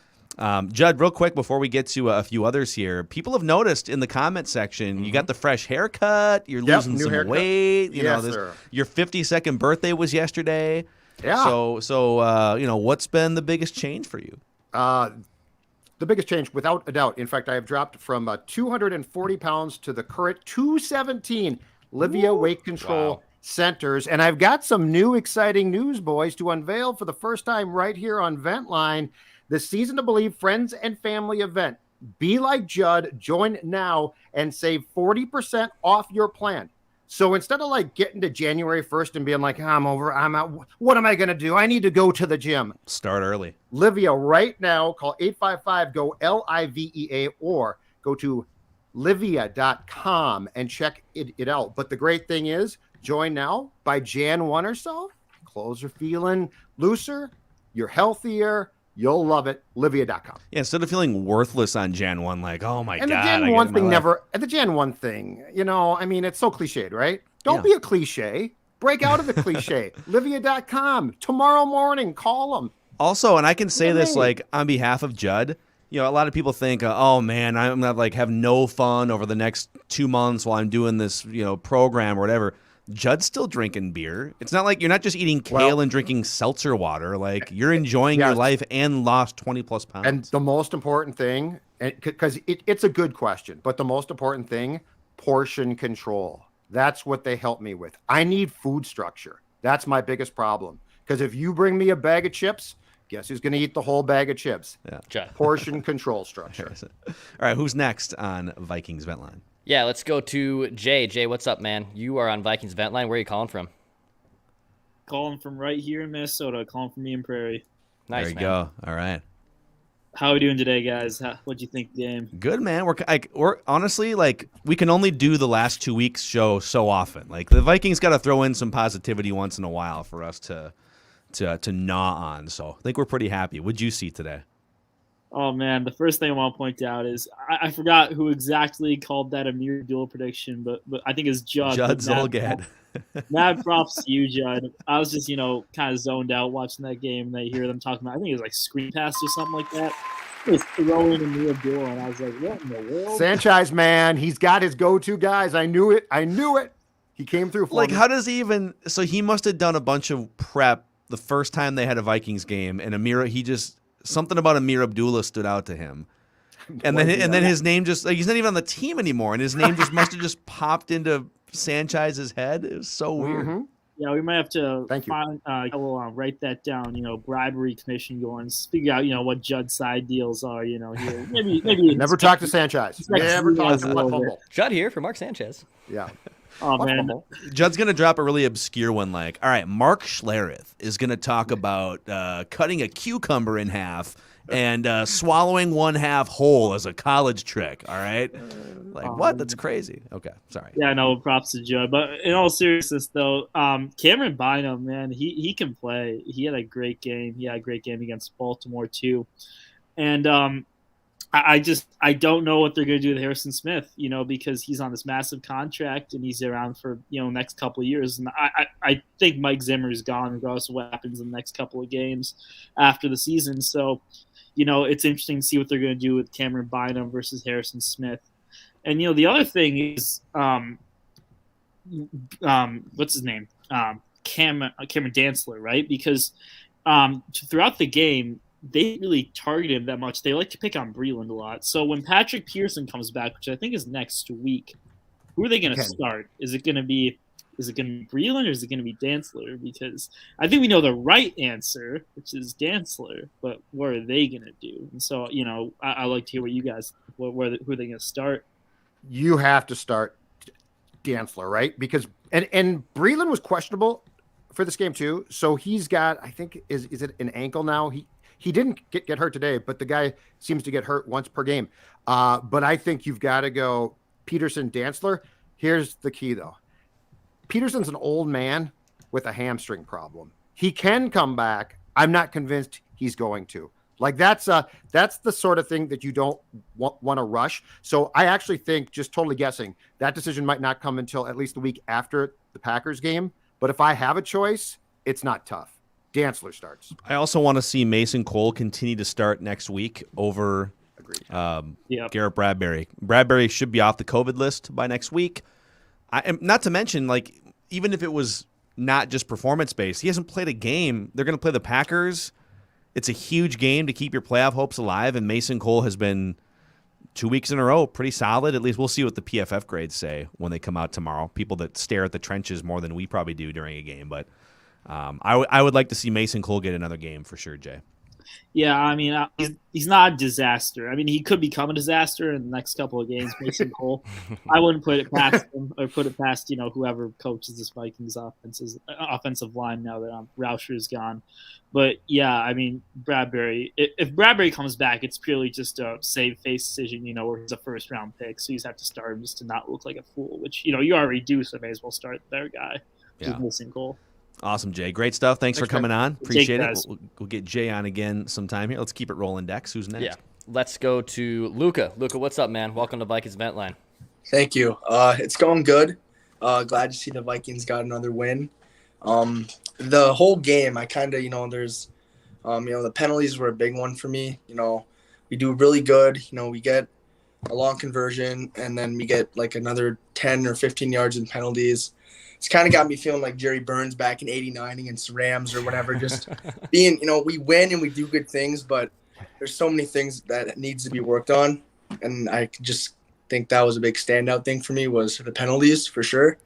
Judd, real quick before we get to a few others here, people have noticed in the comment section you got the fresh haircut. You're losing some weight. Your 52nd birthday was yesterday. Yeah. So what's been the biggest change for you? The biggest change, without a doubt. In fact, I have dropped from 240 pounds to the current 217 Livia Weight Control Centers. And I've got some new exciting news, boys, to unveil for the first time right here on Vent Line. The Season to Believe Friends and Family event. Be like Judd, join now and save 40% off your plan. So instead of getting to January 1st and being like, I'm out, what am I going to do? I need to go to the gym. Start early. Livia right now, call 855-GO-LIVEA or go to livia.com and check it out. But the great thing is, join now. By Jan 1 or so, clothes are feeling looser, you're healthier, you'll love it. Livia.com. Yeah, instead of feeling worthless on Jan 1, oh my God. And the Jan 1 thing, it's so cliched, right? Don't be a cliche. Break out of the cliche. Livia.com. Tomorrow morning, call them. Also, and I can say this on behalf of Judd, a lot of people think, oh man, I'm going to have no fun over the next 2 months while I'm doing this, program or whatever. Judd's still drinking beer. It's not like you're not just eating kale and drinking seltzer water. You're enjoying your life and lost 20+ pounds. And the most important thing, because it's a good question, but the most important thing, portion control. That's what they help me with. I need food structure. That's my biggest problem. Because if you bring me a bag of chips, guess who's going to eat the whole bag of chips? Yeah. Portion control structure. All right, who's next on Vikings Vent Line? Yeah, let's go to Jay. Jay, what's up, man? You are on Vikings Vent Line. Where are you calling from? Calling from right here in Minnesota. Calling from Meehan Prairie. Nice, there you man. go. All right. How are we doing today, guys? What'd you think of the game? Good, man. We're honestly like we can only do the last 2 weeks show so often. Like the Vikings got to throw in some positivity once in a while for us to gnaw on. So I think we're pretty happy. What'd you see today? Oh man, the first thing I want to point out is I forgot who exactly called that a Amir Abdullah prediction, but I think it's Judd. Judd Zolgad. Mad props to you, Judd. I was just kind of zoned out watching that game, and I hear them talking about. I think it was like screen pass or something like that. It was throwing Amir Abdullah, and I was like, "What in the world?" Sanchez, man, he's got his go-to guys. I knew it. He came through for me. How does he even? So he must have done a bunch of prep the first time they had a Vikings game, and something about Amir Abdullah stood out to him. And then his name just he's not even on the team anymore, and his name just must have just popped into Sanchez's head. It was so weird. Mm-hmm. Yeah, we might have to Thank you. write that down. Bribery commission going, figure out what Judd's side deals are. Here, maybe Never talk to Sanchez. Never talk to football. Judd here for Mark Sanchez. Yeah. Oh man, Judd's gonna drop a really obscure one. Like, all right, Mark Schlereth is gonna talk about cutting a cucumber in half and swallowing one half whole as a college trick. All right, what? That's crazy. Okay, sorry. Yeah, no props to Judd. But in all seriousness, though, Cameron Bynum, man, he can play. He had a great game. He had a great game against Baltimore too, and I don't know what they're going to do with Harrison Smith, because he's on this massive contract and he's around for, next couple of years. And I think Mike Zimmer is gone regardless of what happens in the next couple of games after the season. So, it's interesting to see what they're going to do with Cameron Bynum versus Harrison Smith. And, the other thing is, what's his name? Cameron Dantzler, right? Because throughout the game, they didn't really target him that much. They like to pick on Breland a lot. So when Patrick Pearson comes back, which I think is next week, who are they going to start? Is it going to be Breland or is it going to be Dantzler? Because I think we know the right answer, which is Dantzler, but what are they going to do? And so, I like to hear what you guys, who are they going to start? You have to start Dantzler, right? Because and Breland was questionable for this game too. So he's got, I think, is it an ankle now? He didn't get hurt today, but the guy seems to get hurt once per game. But I think you've got to go Peterson, Dantzler. Here's the key, though. Peterson's an old man with a hamstring problem. He can come back. I'm not convinced he's going to. That's the sort of thing that you don't want to rush. So I actually think, just totally guessing, that decision might not come until at least the week after the Packers game. But if I have a choice, it's not tough. Dantzler starts. I also want to see Mason Cole continue to start next week over Garrett Bradbury. Bradbury should be off the COVID list by next week. Not to mention, even if it was not just performance-based, he hasn't played a game. They're going to play the Packers. It's a huge game to keep your playoff hopes alive, and Mason Cole has been 2 weeks in a row pretty solid. At least we'll see what the PFF grades say when they come out tomorrow. People that stare at the trenches more than we probably do during a game, but I would like to see Mason Cole get another game for sure, Jay. Yeah, I mean, he's not a disaster. I mean, he could become a disaster in the next couple of games, Mason Cole. I wouldn't put it past him or put it past, whoever coaches this Vikings offensive line now that Rauscher is gone. But, yeah, I mean, Bradbury, if Bradbury comes back, it's purely just a save-face decision, where he's a first-round pick. So you just have to start him just to not look like a fool, which, you already do, so may as well start their guy, which is Mason Cole. Awesome, Jay. Great stuff. Thanks for coming on. Appreciate it. We'll get Jay on again sometime here. Let's keep it rolling, Dex. Who's next? Yeah. Let's go to Luca. Luca, what's up, man? Welcome to Vikings Event Line. Thank you. It's going good. Glad to see the Vikings got another win. The whole game, I kind of, there's, the penalties were a big one for me. We do really good. We get a long conversion, and then we get another 10 or 15 yards in penalties. It's kind of got me feeling like Jerry Burns back in '89 against the Rams or whatever. Just being, we win and we do good things, but there's so many things that needs to be worked on. And I just think that was a big standout thing for me was the penalties for sure.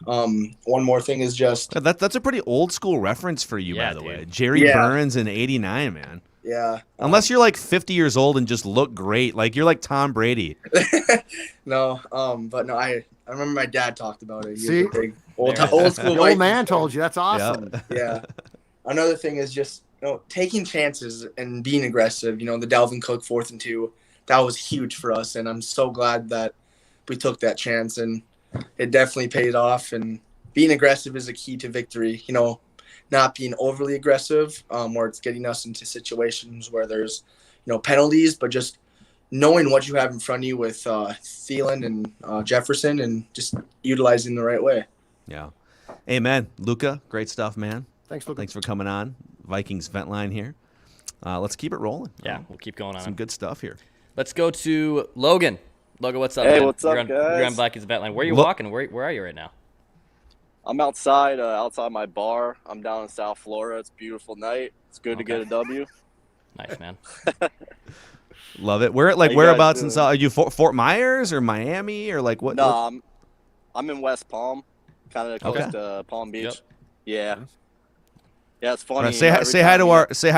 One more thing is just that's a pretty old school reference for you, by the way. Jerry Burns in '89, man. Yeah. Unless you're 50 years old and just look great, you're like Tom Brady. No, but no, I remember my dad talked about it. See, old school. The old man told you. That's awesome. Yeah. Another thing is just taking chances and being aggressive. The Dalvin Cook 4th and 2, that was huge for us, and I'm so glad that we took that chance, and it definitely paid off. And being aggressive is a key to victory. Not being overly aggressive, where it's getting us into situations where there's penalties, but just knowing what you have in front of you with Thielen and Jefferson, and just utilizing the right way. Yeah. Amen. Luca, great stuff, man. Thanks, Luca. Thanks for coming on. Vikings vent line here. Let's keep it rolling. Yeah, we'll keep going on. Some good stuff here. Let's go to Logan. Logan, what's up? Hey, man? what's up, You're guys? on Vikings vent line. Where are you walking? Where are you right now? I'm outside my bar. I'm down in South Florida. It's a beautiful night. It's good to get a W. Nice, man. Love it. Whereabouts in South? Are you Fort Myers or Miami or like what? No, I'm in West Palm, kind of close to Palm Beach. Yep. Yeah. Yeah, it's funny. Say hi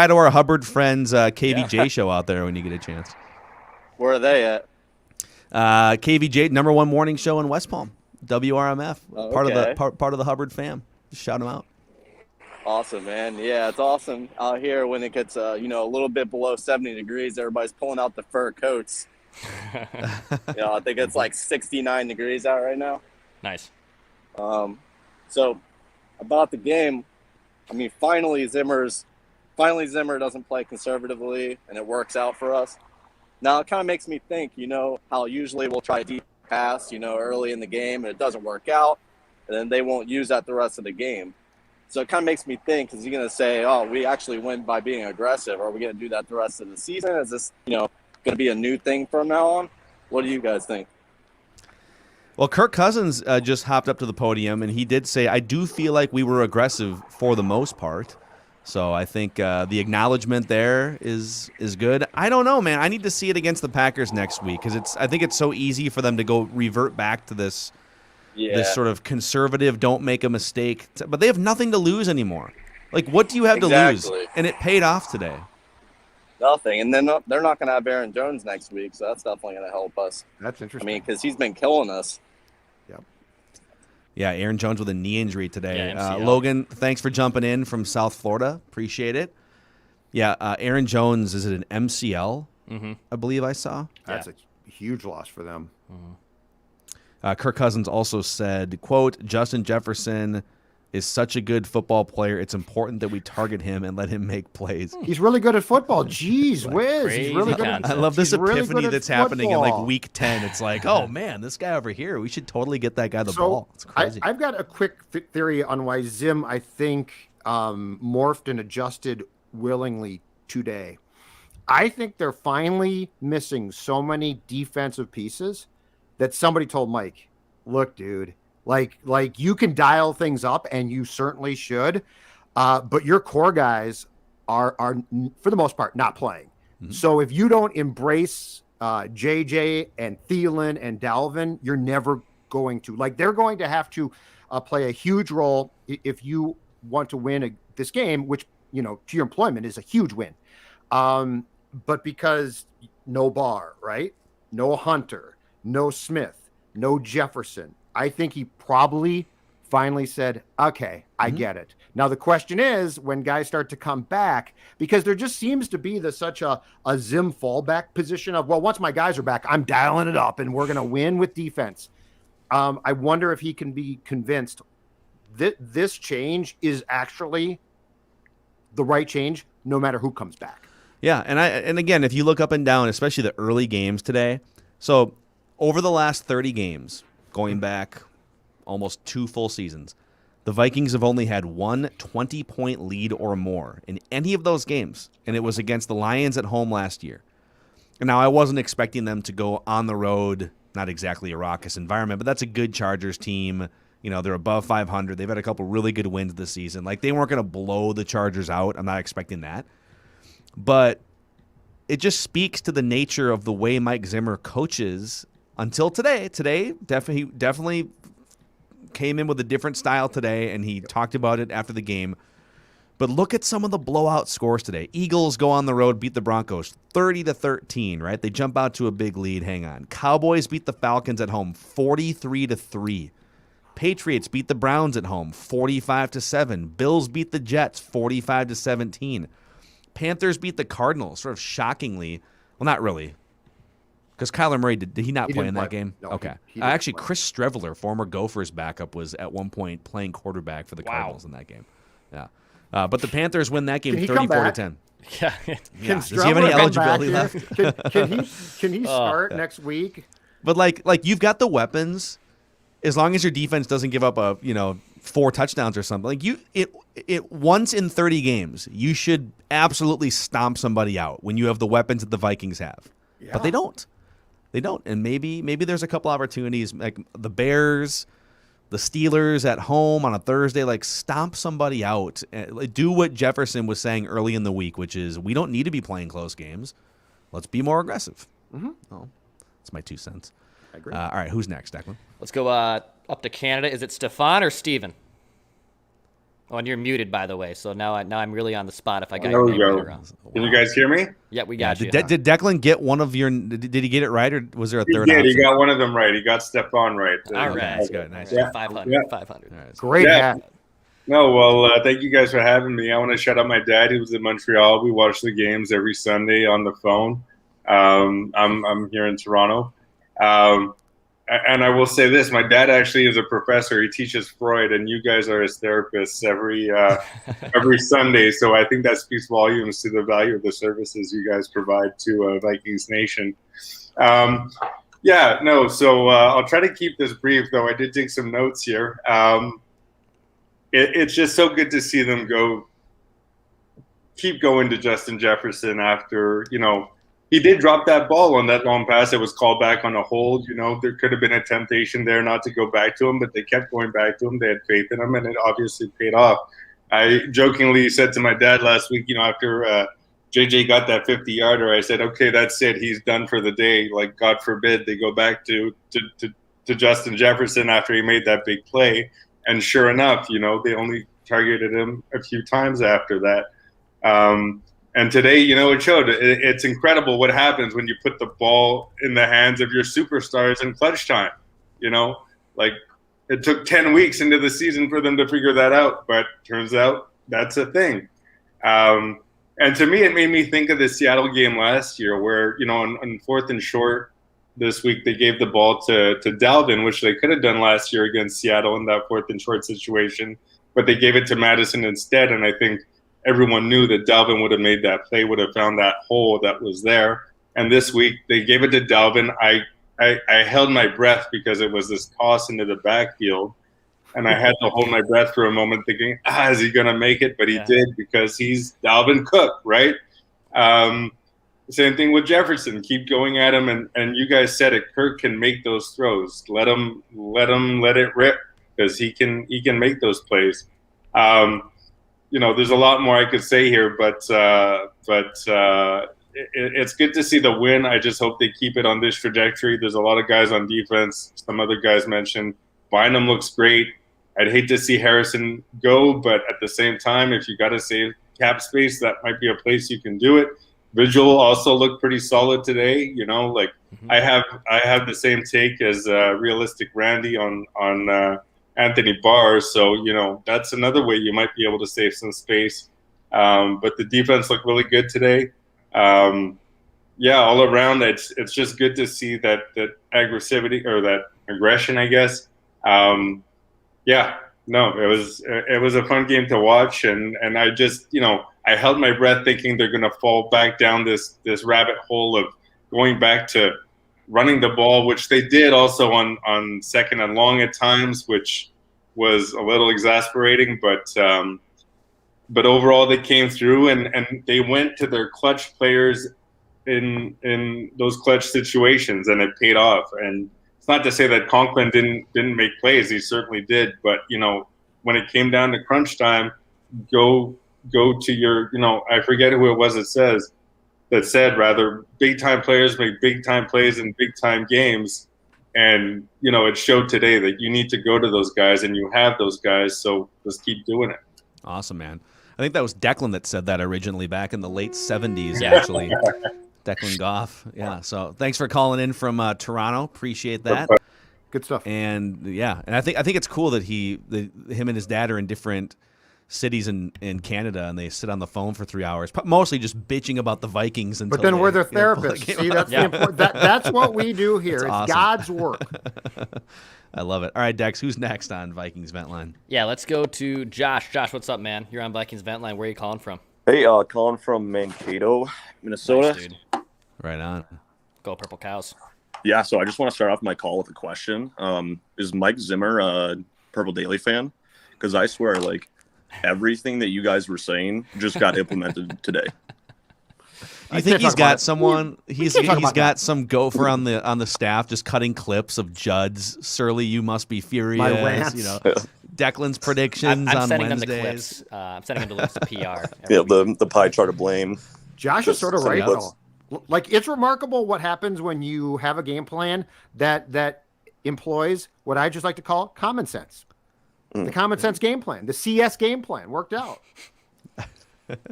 to our Hubbard friends KVJ show out there when you get a chance. Where are they at? KVJ, #1 morning show in West Palm. WRMF, Oh, part okay. of the Hubbard fam. Just shout them out. Awesome, man. Yeah, it's awesome out here when it gets a little bit below 70 degrees. Everybody's pulling out the fur coats. I think it's like 69 degrees out right now. Nice. So about the game, I mean, finally Zimmer doesn't play conservatively, and it works out for us. Now it kind of makes me think, how usually we'll try a deep pass, early in the game, and it doesn't work out, and then they won't use that the rest of the game. So it kind of makes me think, is he going to say, oh, we actually win by being aggressive? Are we going to do that the rest of the season? Is this, going to be a new thing from now on? What do you guys think? Well, Kirk Cousins just hopped up to the podium, and he did say, I do feel like we were aggressive for the most part. So I think the acknowledgement there is good. I don't know, man. I need to see it against the Packers next week because I think it's so easy for them to go revert back to this sort of conservative, don't make a mistake. But they have nothing to lose anymore. Like, what do you have to lose? And it paid off today. Nothing. And then they're not going to have Aaron Jones next week, so that's definitely going to help us. That's interesting. I mean, because he's been killing us. Yep. Yeah, Aaron Jones with a knee injury today. Yeah, Logan, thanks for jumping in from South Florida. Appreciate it. Yeah, Aaron Jones, is it an MCL? Mm-hmm. I believe I saw. That's a huge loss for them. Mm-hmm. Kirk Cousins also said, quote, Justin Jefferson is such a good football player. It's important that we target him and let him make plays. He's really good at football. Jeez whiz. He's really good I love this epiphany that's happening in football. like week 10. It's like, oh, man, this guy over here, we should totally get that guy the ball. It's crazy. I've got a quick theory on why Zim, I think, morphed and adjusted willingly today. I think they're finally missing so many defensive pieces that somebody told Mike, look, dude, like you can dial things up, and you certainly should, but your core guys are for the most part not playing. Mm-hmm. So if you don't embrace JJ and Thielen and Dalvin, you're never going to. Like, they're going to have to play a huge role if you want to win this game, which, to your employment is a huge win. But because no Barr, right? No Hunter, no Smith, no Jefferson, I think he probably finally said, okay, I get it. Now, the question is when guys start to come back, because there just seems to be such a Zim fallback position of, well, once my guys are back, I'm dialing it up and we're going to win with defense. I wonder if he can be convinced that this change is actually the right change, no matter who comes back. Yeah, and again, if you look up and down, especially the early games today, so over the last 30 games, going back almost 2 full seasons, the Vikings have only had one 20-point lead or more in any of those games, and it was against the Lions at home last year. And now I wasn't expecting them to go on the road, not exactly a raucous environment, but that's a good Chargers team. They're above 500. They've had a couple really good wins this season. Like, they weren't going to blow the Chargers out. I'm not expecting that. But it just speaks to the nature of the way Mike Zimmer coaches until today. Today, definitely came in with a different style today, and he talked about it after the game. But look at some of the blowout scores today. Eagles go on the road, beat the Broncos 30-13, right? They jump out to a big lead. Hang on. Cowboys beat the Falcons at home 43-3. Patriots beat the Browns at home 45-7. Bills beat the Jets 45-17. Panthers beat the Cardinals, sort of shockingly. Well, not really. Because Kyler Murray, did he not play in that game? No, okay. he didn't Actually, play. Chris Streveler, former Gophers backup, was at one point playing quarterback for the Cardinals in that game. Yeah. But the Panthers win that game 34-10. Yeah. Does he have any eligibility left? Can he start next week? But like you've got the weapons, as long as your defense doesn't give up 4 touchdowns or something. Like it once in 30 games, you should absolutely stomp somebody out when you have the weapons that the Vikings have. Yeah. But they don't. They don't. And maybe there's a couple opportunities, like the Bears, the Steelers at home on a Thursday, like stomp somebody out. Do what Jefferson was saying early in the week, which is we don't need to be playing close games. Let's be more aggressive. Mm-hmm. Oh, that's my 2 cents. I agree. All right, who's next, Declan? Let's go up to Canada. Is it Stefan or Steven? Oh, and you're muted, by the way. So now I'm really on the spot if I got your name right or wrong. Can you guys hear me? Yeah, we got you. Did Declan get one of your? Did he get it right, or was there a third? He did. He got one of them right. He got Stefan right. All right. That's good. Nice. Yeah. 500. Yeah. 500. Right. Great hat. No, well, thank you guys for having me. I want to shout out my dad. He was in Montreal. We watch the games every Sunday on the phone. I'm here in Toronto. And I will say this, my dad actually is a professor. He teaches Freud, and you guys are his therapists every Sunday. So I think that speaks volumes to the value of the services you guys provide to Vikings Nation. So I'll try to keep this brief, though I did take some notes here. It's just so good to see them keep going to Justin Jefferson after, he did drop that ball on that long pass. It was called back on a hold. There could have been a temptation there not to go back to him, but they kept going back to him. They had faith in him, and it obviously paid off. I jokingly said to my dad last week, after JJ got that 50-yarder, I said, okay, that's it. He's done for the day. Like, God forbid they go back to Justin Jefferson after he made that big play. And sure enough, they only targeted him a few times after that. And today, it showed. It's incredible what happens when you put the ball in the hands of your superstars in clutch time. Like it took 10 weeks into the season for them to figure that out, but turns out that's a thing. And to me, it made me think of the Seattle game last year where, on 4th and short this week, they gave the ball to Dalvin, which they could have done last year against Seattle in that 4th and short situation, but they gave it to Madison instead. And I think everyone knew that Dalvin would have made that play, would have found that hole that was there. And this week, they gave it to Dalvin. I held my breath because it was this toss into the backfield. And I had to hold my breath for a moment thinking, is he going to make it? But he did because he's Dalvin Cook, right? Same thing with Jefferson. Keep going at him. And you guys said it. Kirk can make those throws. Let it rip because he can make those plays. There's a lot more I could say here, but it's good to see the win. I just hope they keep it on this trajectory. There's a lot of guys on defense. Some other guys mentioned. Bynum looks great. I'd hate to see Harrison go, but at the same time, if you got to save cap space, that might be a place you can do it. Vigil also looked pretty solid today. I have the same take as Realistic Randy on Anthony Barr. So, that's another way you might be able to save some space. But the defense looked really good today. All around, it's just good to see that aggressivity or that aggression, I guess. It was a fun game to watch. And I just, I held my breath thinking they're going to fall back down this rabbit hole of going back to running the ball, which they did also on 2nd and long at times, which was a little exasperating. But overall, they came through and they went to their clutch players in those clutch situations, and it paid off. And it's not to say that Conklin didn't make plays; he certainly did. But when it came down to crunch time, go to your I forget who it was that said big time players make big time plays in big time games. And, it showed today that you need to go to those guys, and you have those guys. So let's keep doing it. Awesome, man. I think that was Declan that said that originally back in the late 70s, actually. Declan Goff. Yeah. So thanks for calling in from Toronto. Appreciate that. Good stuff. And I think it's cool that him and his dad are in different cities in Canada, and they sit on the phone for 3 hours, mostly just bitching about the Vikings. Until But then we're their pull the therapists. game See, out. that's the important. That's what we do here. That's It's awesome. God's work. I love it. All right, Dex, who's next on Vikings Vent Line? Yeah, let's go to Josh. Josh, what's up, man? You're on Vikings Vent Line. Where are you calling from? Hey, calling from Mankato, Minnesota. Nice, dude. Right on. Go Purple Cows. Yeah, so I just want to start off my call with a question. Is Mike Zimmer a Purple Daily fan? Because I swear, like, everything that you guys were saying just got implemented today. I think he's got someone. He's got some gopher on the staff just cutting clips of Judd's Surly. You must be furious. rants. You know, Declan's predictions I'm on sending Wednesdays. them the clips. I'm sending them to Luke's PR. Yeah, the pie chart of blame. Josh is sort of sending right, clips. though. Like, it's remarkable what happens when you have a game plan that employs what I just like to call common sense. The common sense game plan, the CS game plan worked out.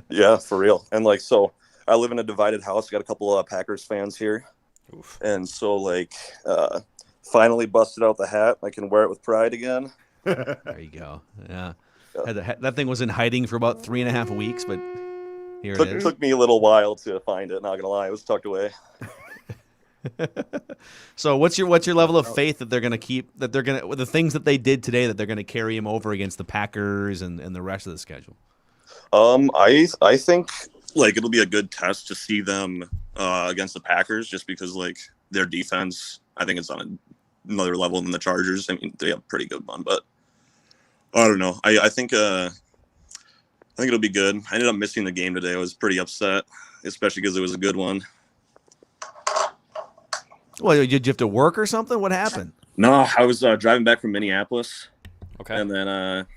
Yeah, for real. And like, so I live in a divided house. Got a couple of Packers fans here. Oof. And so like, finally busted out the hat. I can wear it with pride again. There you go. Yeah. That thing was in hiding for about 3.5 weeks, but here it is. Took me a little while to find it. Not gonna lie, it was tucked away. So what's your level of faith that they're going to keep, that they're going to, the things that they did today, that they're going to carry him over against the Packers and the rest of the schedule? I think like it'll be a good test to see them against the Packers, just because like their defense, I think it's on another level than the Chargers. I mean, they have a pretty good one, but I don't know. I think it'll be good. I ended up missing the game today. I was pretty upset, especially because it was a good one. Well, did you have to work or something? What happened? No, I was driving back from Minneapolis. Okay. And then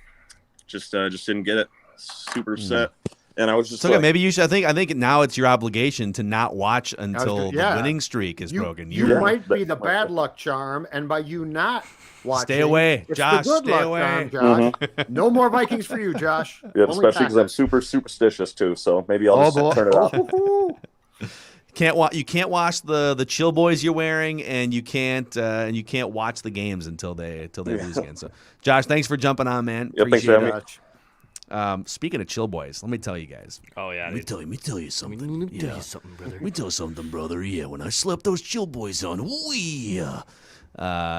just didn't get it. Super upset. And I was just So like, maybe you should. I think now it's your obligation to not watch until the winning streak is broken. You might be the bad luck charm, and by you not watching, Stay away, it's Josh. The good Stay luck away. charm, Josh. No more Vikings for you, Josh. yeah, Only especially because I'm Packers. super superstitious too. So maybe I'll just turn it off. You can't watch the chill boys you're wearing, and you can't watch the games until they lose again. So, Josh, thanks for jumping on, man. Yeah, thanks for having me. Speaking of chill boys, let me tell you guys. Oh yeah. Let me tell you something. Let me tell you something, brother. Let me tell you something, brother. Yeah, when I slept those chill boys on, ooh, yeah.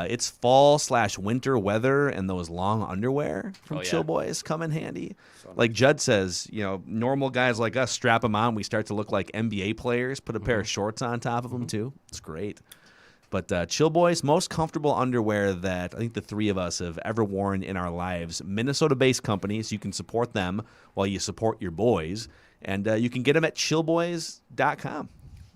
It's fall/winter weather, and those long underwear from Chill Boys come in handy. Like Judd says, normal guys like us strap them on. We start to look like NBA players. Put a pair of shorts on top of them too. It's great. But Chill Boys, most comfortable underwear that I think the three of us have ever worn in our lives. Minnesota-based companies. You can support them while you support your boys, and you can get them at chillboys.com.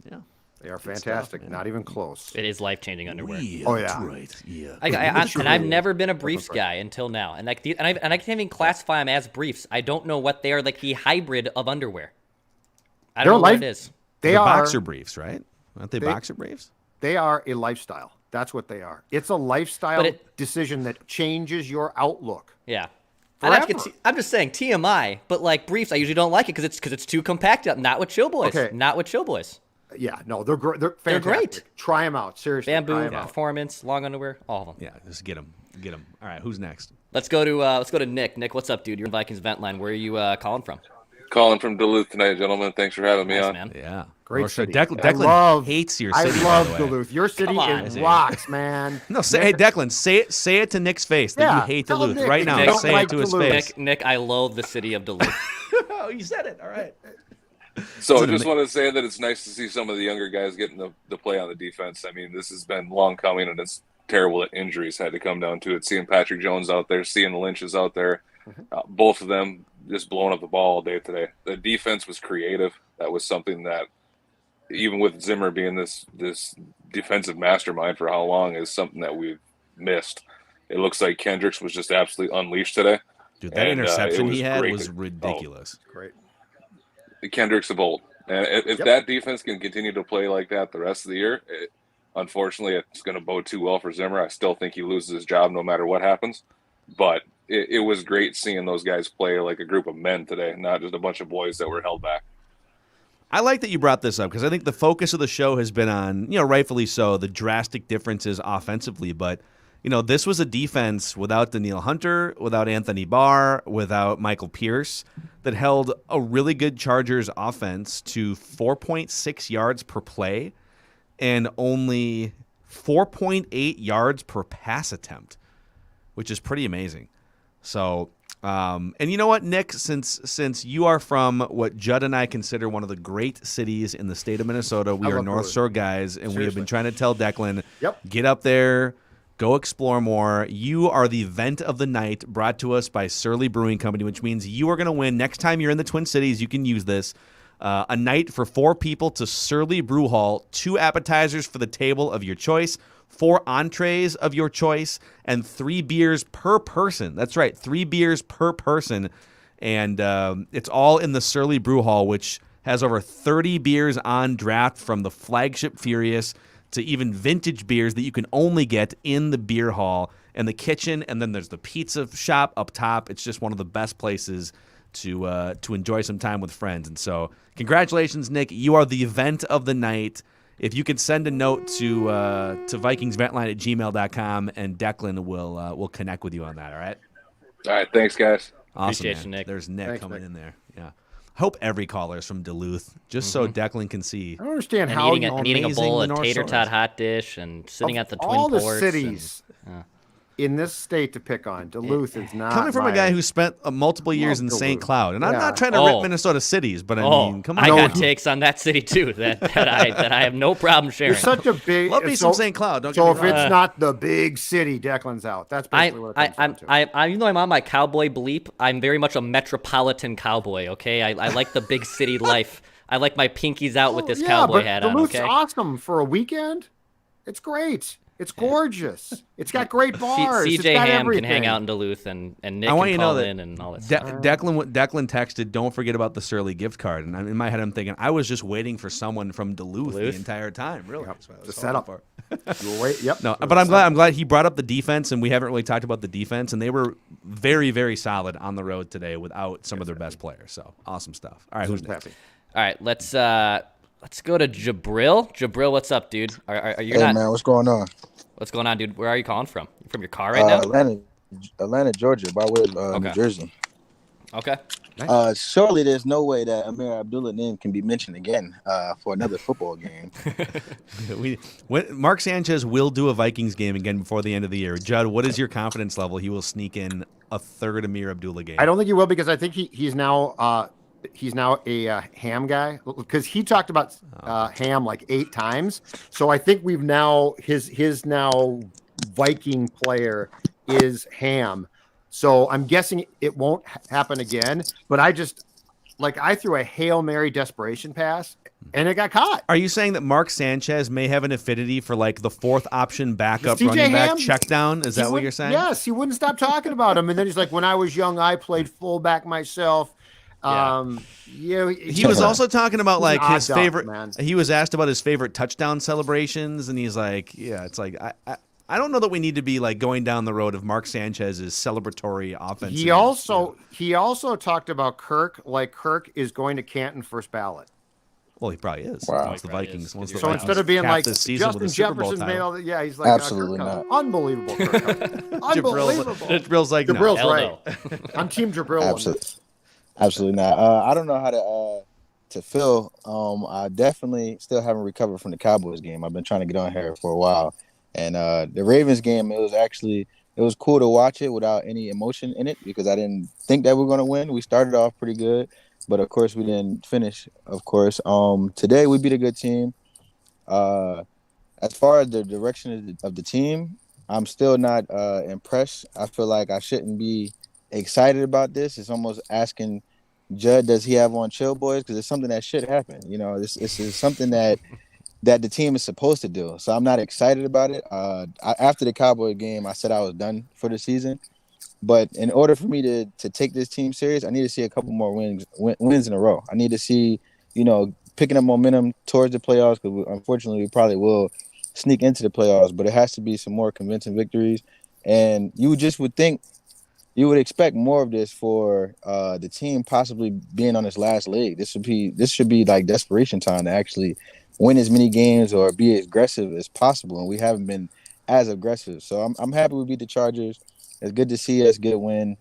Yeah. They are fantastic. Not even close. It is life-changing underwear. Oh yeah, right. Yeah. And I've never been a briefs guy until now, and I can't even classify them as briefs. I don't know what they are, like the hybrid of underwear. I don't know what it is. They are boxer briefs, right? Aren't they boxer briefs? They are a lifestyle. That's what they are. It's a lifestyle decision that changes your outlook. Yeah. Forever. I'm just saying TMI, but like briefs, I usually don't like it because it's too compact. Not with Chill Boys. Okay. Not with Chill Boys. Yeah, no, they're great. They're fantastic. They're great. Try them out. Seriously. Bamboo, try 'em out. performance, long underwear, all of them. Yeah, just get them. All right, who's next? Let's go to Nick. Nick, what's up, dude? You're in Vikings Vent Line. Where are you calling from? Calling from Duluth tonight, gentlemen. Thanks for having me on. Man. Yeah, Great North Shore. city. Declan hates your city. I love by the way. Duluth. Your city Come on. it rocks, man. No, hey Declan, say it to Nick's face that you hate tell Duluth Nick right that now. you don't Say like it to his Duluth. face. Nick, I loathe the city of Duluth. Oh, you said it. All right. So I just want to say that it's nice to see some of the younger guys getting the play on the defense. I mean, this has been long coming, and it's terrible that injuries had to come down to it. Seeing Patrick Jones out there, seeing the Lynches out there, both of them just blowing up the ball all day today. The defense was creative. That was something that, even with Zimmer being this defensive mastermind for how long, is something that we've missed. It looks like Kendricks was just absolutely unleashed today. Dude, that interception he had great was ridiculous. Great. Kendricks of old. And if that defense can continue to play like that the rest of the year, unfortunately, it's going to bode too well for Zimmer. I still think he loses his job no matter what happens. But it was great seeing those guys play like a group of men today, not just a bunch of boys that were held back. I like that you brought this up because I think the focus of the show has been on, rightfully so, the drastic differences offensively. But this was a defense without Daniil Hunter, without Anthony Barr, without Michael Pierce that held a really good Chargers offense to 4.6 yards per play and only 4.8 yards per pass attempt, which is pretty amazing. So, and you know what, Nick, since you are from what Judd and I consider one of the great cities in the state of Minnesota, we are North Shore guys, and we have been trying to tell Declan, get up there, go explore more. You are the event of the night, brought to us by Surly Brewing Company, which means you are going to win. Next time you're in the Twin Cities, you can use this. A night for 4 people to Surly Brew Hall, 2 appetizers for the table of your choice, 4 entrees of your choice, and 3 beers per person. That's right, 3 beers per person. And it's all in the Surly Brew Hall, which has over 30 beers on draft, from the flagship Furious to even vintage beers that you can only get in the beer hall and the kitchen. And then there's the pizza shop up top. It's just one of the best places to enjoy some time with friends. And so congratulations, Nick. You are the event of the night. If you could send a note to VikingsVentline@gmail.com, and Declan will connect with you on that, all right? All right, thanks, guys. Awesome, Appreciate man. you, Nick. There's Nick Thanks, coming Nick. in there. Yeah. I hope every caller is from Duluth, just so Declan can see. I don't understand And how eating, eating a bowl of tater tot hot dish and sitting at the Twin all the Ports. cities in this state to pick on, Duluth is not Coming from a guy who spent multiple years in St. Cloud, and I'm not trying to rip Minnesota cities, but I mean, come on. I got takes on that city too that I have no problem sharing. You're such a big. Love me some St. Cloud. Don't so get if me wrong. it's not the big city, Declan's out. That's basically what it comes down to. Even though I'm on my cowboy bleep, I'm very much a metropolitan cowboy. Okay, I like the big city life. I like my pinkies out with this cowboy hat on. Duluth's Okay, awesome for a weekend. It's great. It's gorgeous. It's got great bars. CJ It's got Ham everything. can hang out in Duluth, and Nick I want you can to know call that in and all that stuff. Declan texted, "Don't forget about the Surly gift card." And in my head, I'm thinking, I was just waiting for someone from Duluth the entire time. Really, that's what I was The hoping setup. for. You were wait. Yep. No, but I'm glad he brought up the defense, and we haven't really talked about the defense, and they were very, very solid on the road today without some of their best players. So awesome stuff. All right, who's next? All right, let's go to Jabril. Jabril, what's up, dude? Are you Hey not? man, what's going on? What's going on, dude? Where are you calling from? You from your car right now? Atlanta, Georgia, by way of New Jersey. Okay. Surely there's no way that Amir Abdullah name can be mentioned again for another football game. Mark Sanchez will do a Vikings game again before the end of the year. Judd, what is your confidence level? He will sneak in a third Amir Abdullah game. I don't think he will, because I think he's now a Ham guy, because he talked about Ham like 8 times. So I think we've now his now Viking player is Ham. So I'm guessing it won't happen again. But I threw a Hail Mary desperation pass and it got caught. Are you saying that Mark Sanchez may have an affinity for like the 4th option backup CJ running back Ham, check down? Is that what you're saying? Yes, he wouldn't stop talking about him. And then he's like, when I was young, I played fullback myself. He was also talking about he's like an his odd duck, favorite. man. He was asked about his favorite touchdown celebrations, and he's like, "Yeah, it's like I don't know that we need to be like going down the road of Mark Sanchez's celebratory offense." He also talked about Kirk, like Kirk is going to Canton first ballot. Well, he probably is. Wow. Once the Vikings. Once the So Vikings instead of being cap like this season with Justin a Super Bowl Jefferson's made title. all that, yeah, he's like Absolutely Kirk not. Unbelievable. Kirk Unbelievable. Jabril's like, no. Jabril's Hell right. I'm Team Jabril. Absolutely not. I don't know how to feel. I definitely still haven't recovered from the Cowboys game. I've been trying to get on here for a while, and the Ravens game, it was cool to watch it without any emotion in it, because I didn't think that we were going to win. We started off pretty good, but of course we didn't finish. Of course, today we beat a good team. As far as the direction of the team, I'm still not impressed. I feel like I shouldn't be excited about this. It's almost asking Judd, does he have on chill boys? Because it's something that should happen. You know, this is something that the team is supposed to do. So I'm not excited about it. After the Cowboy game, I said I was done for the season. But in order for me to take this team serious, I need to see a couple more wins in a row. I need to see, picking up momentum towards the playoffs, because unfortunately we probably will sneak into the playoffs. But it has to be some more convincing victories. And you would expect more of this for the team possibly being on its last leg. This should be like desperation time to actually win as many games or be as aggressive as possible. And we haven't been as aggressive. So I'm happy we beat the Chargers. It's good to see us get a win.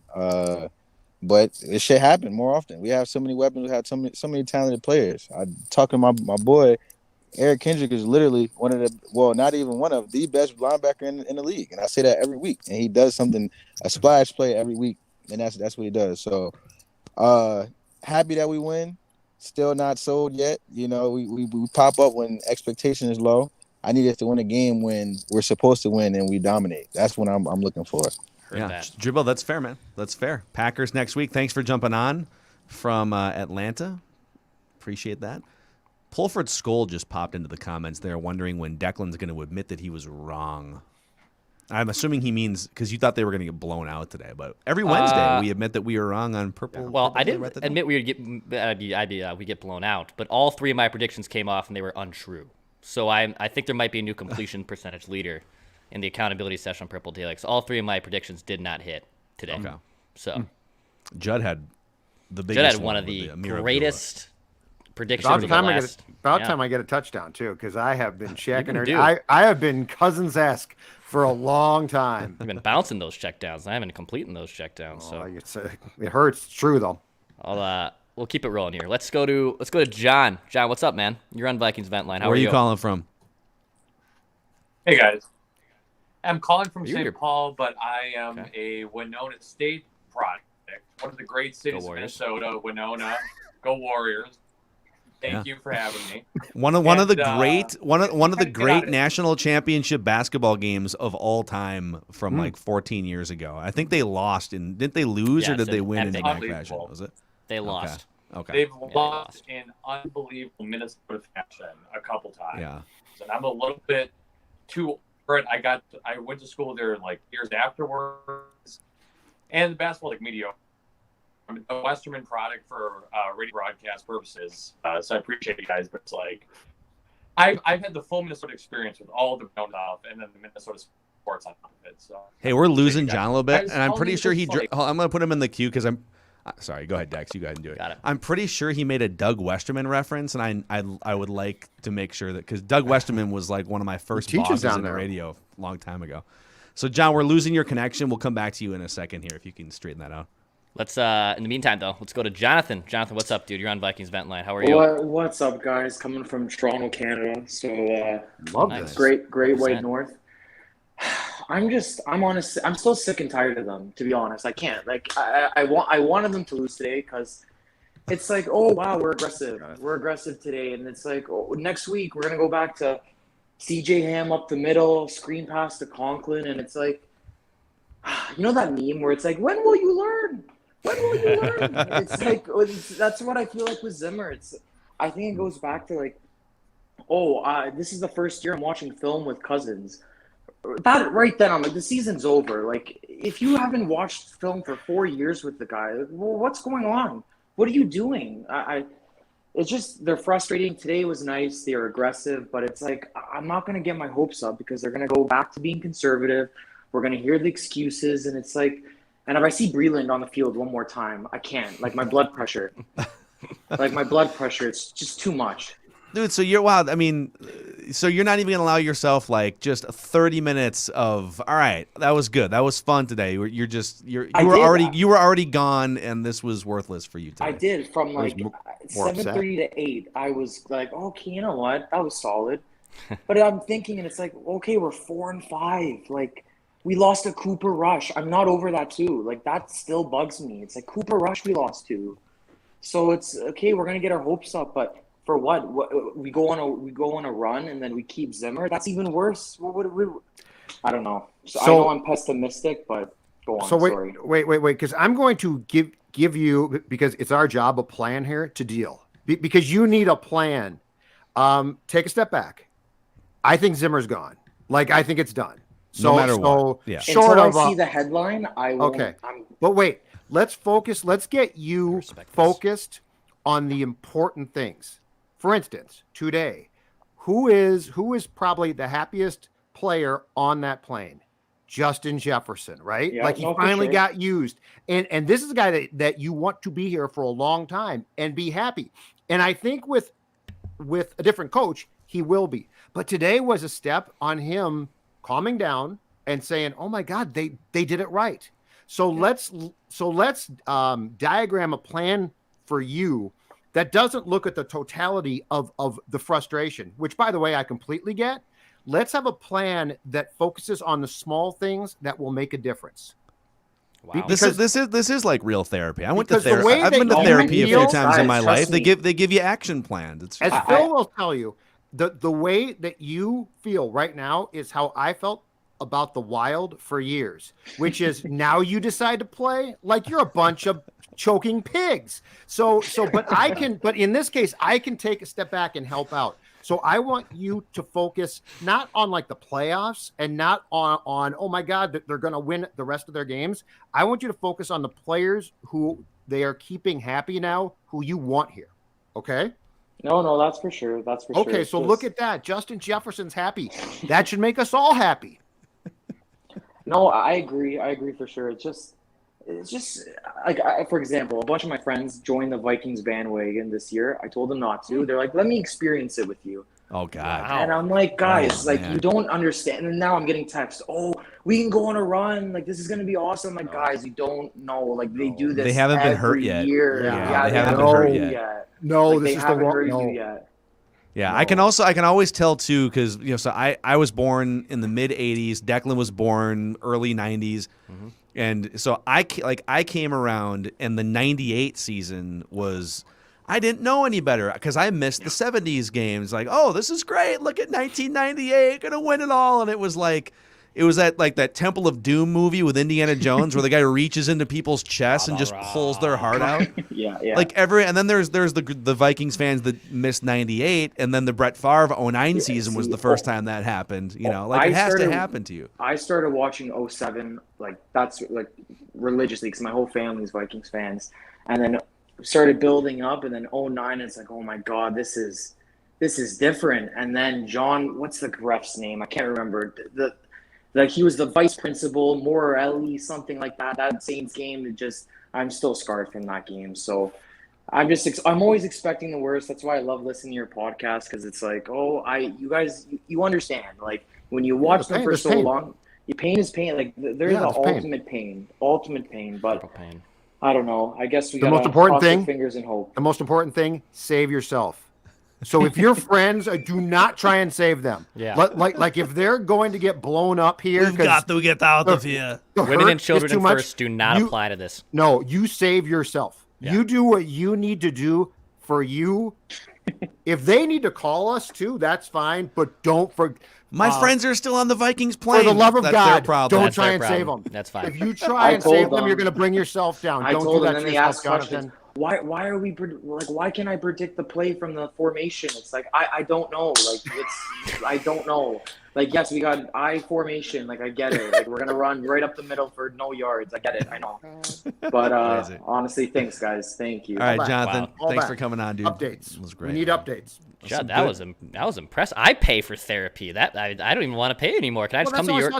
But it should happen more often. We have so many weapons. We have so many talented players. I talking to my boy Eric Kendrick is literally one of not even one of the best linebacker in the league, and I say that every week. And he does a splash play every week, and that's what he does. So, happy that we win. Still not sold yet. You know, we pop up when expectation is low. I need us to win a game when we're supposed to win and we dominate. That's what I'm looking for. Yeah, Dribble, that's fair, man. That's fair. Packers next week. Thanks for jumping on from Atlanta. Appreciate that. Pulford Skull just popped into the comments there, wondering when Declan's going to admit that he was wrong. I'm assuming he means because you thought they were going to get blown out today, but every Wednesday we admit that we are wrong on purple. Well, I didn't admit we get blown out, but all three of my predictions came off and they were untrue. So I think there might be a new completion percentage leader in the accountability session on Purple Daily. So all three of my predictions did not hit today. Okay. So Judd had the biggest. Judd had one of the greatest predictions of the last. About time I get a touchdown too, because I have been checking her. I have been Cousins-esque for a long time. I've been bouncing those checkdowns. I haven't completing those checkdowns. So it hurts. It's true though. We'll keep it rolling here. Let's go to John. John, what's up, man? You're on Vikings Vent Line. How Where are you? Where are you calling from? Hey guys, I'm calling from St. Paul, but I am a Winona State product. One of the great cities of Minnesota, Winona. Go Warriors! Thank you for having me. One of the great national championship basketball games of all time from like 14 years ago. I think they lost didn't they lose or did they win in that fashion? Was it? They lost. Okay. They've lost in unbelievable Minnesota fashion a couple times. Yeah. And I'm a little bit too over it. I went to school there like years afterwards, and the basketball like mediocre. I'm a Westerman product for radio broadcast purposes, so I appreciate you guys. But it's like I've had the full Minnesota experience with all the round off and then the Minnesota sports on top of it. So hey, we're losing John a little bit, and I'm pretty sure I'm going to put him in the queue because I'm. Sorry, go ahead, Dex. You go ahead and do it. Got it. I'm pretty sure he made a Doug Westerman reference, and I would like to make sure that because Doug Westerman was like one of my first bosses in the radio a long time ago. So, John, we're losing your connection. We'll come back to you in a second here if you can straighten that out. Let's in the meantime though, let's go to Jonathan. Jonathan, what's up, dude? You're on Vikings Vent Line. How are you? What's up, guys? Coming from Toronto, Canada. So love this. Great white north. I'm still sick and tired of them, to be honest. I can't. Like I wanted them to lose today because it's like, oh wow, we're aggressive today, and it's like, oh, next week we're gonna go back to CJ Ham up the middle, screen pass to Conklin, and it's like, you know that meme where it's like, when will you learn? When will you learn? It's like that's what I feel like with Zimmer. I think it goes back to like, this is the first year I'm watching film with Cousins. That right then, I'm like, the season's over. Like, if you haven't watched film for 4 years with the guy, like, well, what's going on? What are you doing? It's just they're frustrating. Today was nice. They're aggressive, but it's like I'm not going to get my hopes up because they're going to go back to being conservative. We're going to hear the excuses, and it's like, and if I see Breland on the field one more time, I can't. Like my blood pressure, it's just too much. Dude, so you're wild. I mean, so you're not even going to allow yourself like just 30 minutes of, all right, that was good. That was fun today. You were already gone and this was worthless for you today. I did from like 7:30 to 8. I was like, okay, you know what? That was solid. But I'm thinking, and it's like, okay, we're 4-5. Like we lost to Cooper Rush. I'm not over that too. Like that still bugs me. It's like Cooper Rush we lost to. So it's okay, we're going to get our hopes up, but for what? We go on a run and then we keep Zimmer. That's even worse. I don't know. So I know I'm pessimistic, but go on. So sorry. wait, because I'm going to give you, because it's our job, a plan here to deal. Because you need a plan. Take a step back. I think Zimmer's gone. Like I think it's done. So, no matter what. Yeah. Short of I see the headline, I won't. Okay. But wait, let's focus. Let's get you focused on the important things. For instance, today, who is probably the happiest player on that plane? Justin Jefferson, right? Yeah, like he finally got used. And this is a guy that you want to be here for a long time and be happy. And I think with a different coach, he will be. But today was a step on him calming down and saying, "Oh my God, they did it right." So let's diagram a plan for you that doesn't look at the totality of the frustration, which, by the way, I completely get. Let's have a plan that focuses on the small things that will make a difference. Wow. This is like real therapy. I went to therapy. I've been to you therapy a few feel- times in my Guys, life. trust They me. give you action plans. It's As Phil will tell you, the way that you feel right now is how I felt about the Wild for years, which is now you decide to play like you're a bunch of choking pigs. But in this case, I can take a step back and help out. So I want you to focus not on like the playoffs and not on oh my God, they're going to win the rest of their games. I want you to focus on the players who they are keeping happy now, who you want here. Okay. No, that's for sure. That's for sure. Okay, so look at that. Justin Jefferson's happy. That should make us all happy. No, I agree. I agree for sure. It's just like, for example, a bunch of my friends joined the Vikings bandwagon this year. I told them not to. They're like, let me experience it with you. Oh, God. And I'm like, guys, man. you don't understand. And now I'm getting texts. Oh, we can go on a run. Like, this is going to be awesome. Like, guys, you don't know. Like, they do this They haven't been hurt every yet. year. Yeah, they haven't been hurt yet. No, Like, this they is the haven't wrong. hurt No. you yet. Yeah, I can always tell too, because so I was born in the mid '80s. Declan was born early '90s, and so I came around, and the '98 season was. I didn't know any better because I missed the '70s games. Like, oh, this is great! Look at 1998, gonna win it all, and it was like. It was that Temple of Doom movie with Indiana Jones where the guy reaches into people's chests and just pulls their heart out. Yeah. And then there's the Vikings fans that missed '98, and then the Brett Favre '09 season was the first time that happened. It has to happen to you. I started watching 07, that's religiously because my whole family's Vikings fans, and then started building up, and then 09, it's like, oh my God, this is different. And then John, what's the ref's name? I can't remember. He was the vice principal, Morelli, something like that. That Saints game, I'm still scarred from that game. So I'm always expecting the worst. That's why I love listening to your podcast, because it's like, you guys, you understand. Like, when you watch them for so long, your pain is pain. Like, they're the ultimate pain. But I don't know. I guess we got to cross our fingers and hope. The most important thing, save yourself. So if your friends, do not try and save them. Yeah. Like if they're going to get blown up here, we've got to get out of here. Women and children in first do not apply to this. No, you save yourself. Yeah. You do what you need to do for you. If they need to call us too, that's fine. But don't forget. My friends are still on the Vikings plane. For the love of That's God, their problem. don't That's try their and problem. save them. That's fine. If you try and save them, you're going to bring yourself down. I Don't told do them, that and to they yourself, asked questions. Jonathan. Why are we why can I predict the play from the formation? It's like I don't know. I don't know. Yes, we got I formation. I get it. We're gonna run right up the middle for no yards. I get it. I know. But honestly, thanks guys. Thank you. All right, Jonathan. Thanks for coming on, dude. Updates. It was great. We need updates. Judd, that was impressive. I pay for therapy. That I don't even want to pay anymore. Can I just come to your?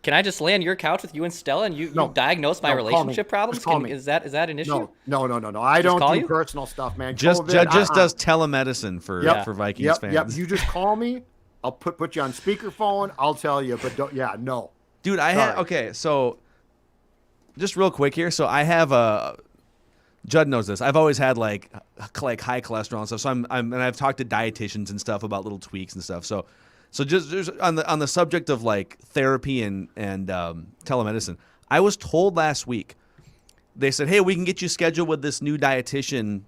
Can I just lay on your couch with you and Stella and you diagnose my relationship problems? Is that an issue? No. I don't do personal stuff, man. Just does telemedicine for Vikings fans. Yep. You just call me. I'll put you on speakerphone. I'll tell you, but don't. Yeah, no. Dude, so just real quick here. So I have Judd knows this. I've always had like high cholesterol and stuff. So and I've talked to dietitians and stuff about little tweaks and stuff. So just on the subject of like therapy and telemedicine, I was told last week. They said, hey, we can get you scheduled with this new dietitian.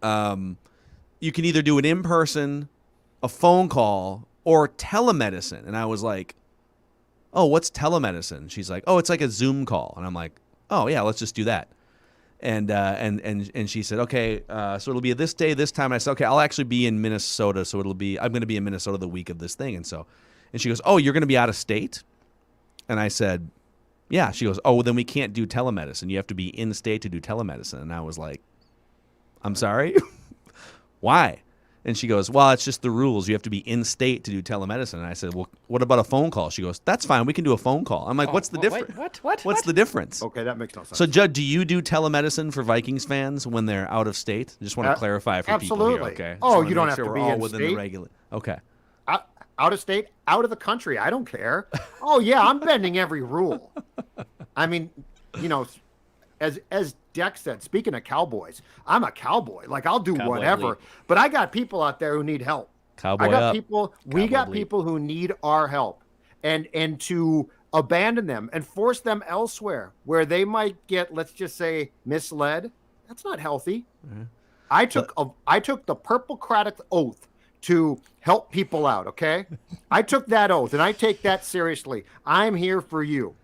You can either do it in person, a phone call, or telemedicine. And I was like, oh, what's telemedicine? She's like, oh, it's like a Zoom call. And I'm like, oh, yeah, let's just do that. And she said, okay, so it'll be this day, this time. And I said, okay, I'll actually be in Minnesota. So I'm going to be in Minnesota the week of this thing. And she goes, oh, you're going to be out of state? And I said, yeah. She goes, oh, well, then we can't do telemedicine. You have to be in state to do telemedicine. And I was like, I'm sorry? Why? And she goes, well, it's just the rules. You have to be in state to do telemedicine. And I said, well, what about a phone call? She goes, that's fine. We can do a phone call. I'm like, what's the difference? What's the difference? Okay, that makes no sense. So, Judd, do you do telemedicine for Vikings fans when they're out of state? Just want to clarify for people here, okay? Oh, you don't have to be in within state. the regular. Okay. out of state, out of the country. I don't care. Oh yeah, I'm bending every rule. I mean, you know, as Deck said, speaking of cowboys, I'm a cowboy. Like I'll do Cowboy whatever, bleep. but I got people out there who need help. Cowboy I got up. people. We Cowboy got bleep. people who need our help, and to abandon them and force them elsewhere where they might get, let's just say, misled. That's not healthy. Mm-hmm. I took the Purplecratic oath to help people out. Okay, I took that oath, and I take that seriously. I'm here for you.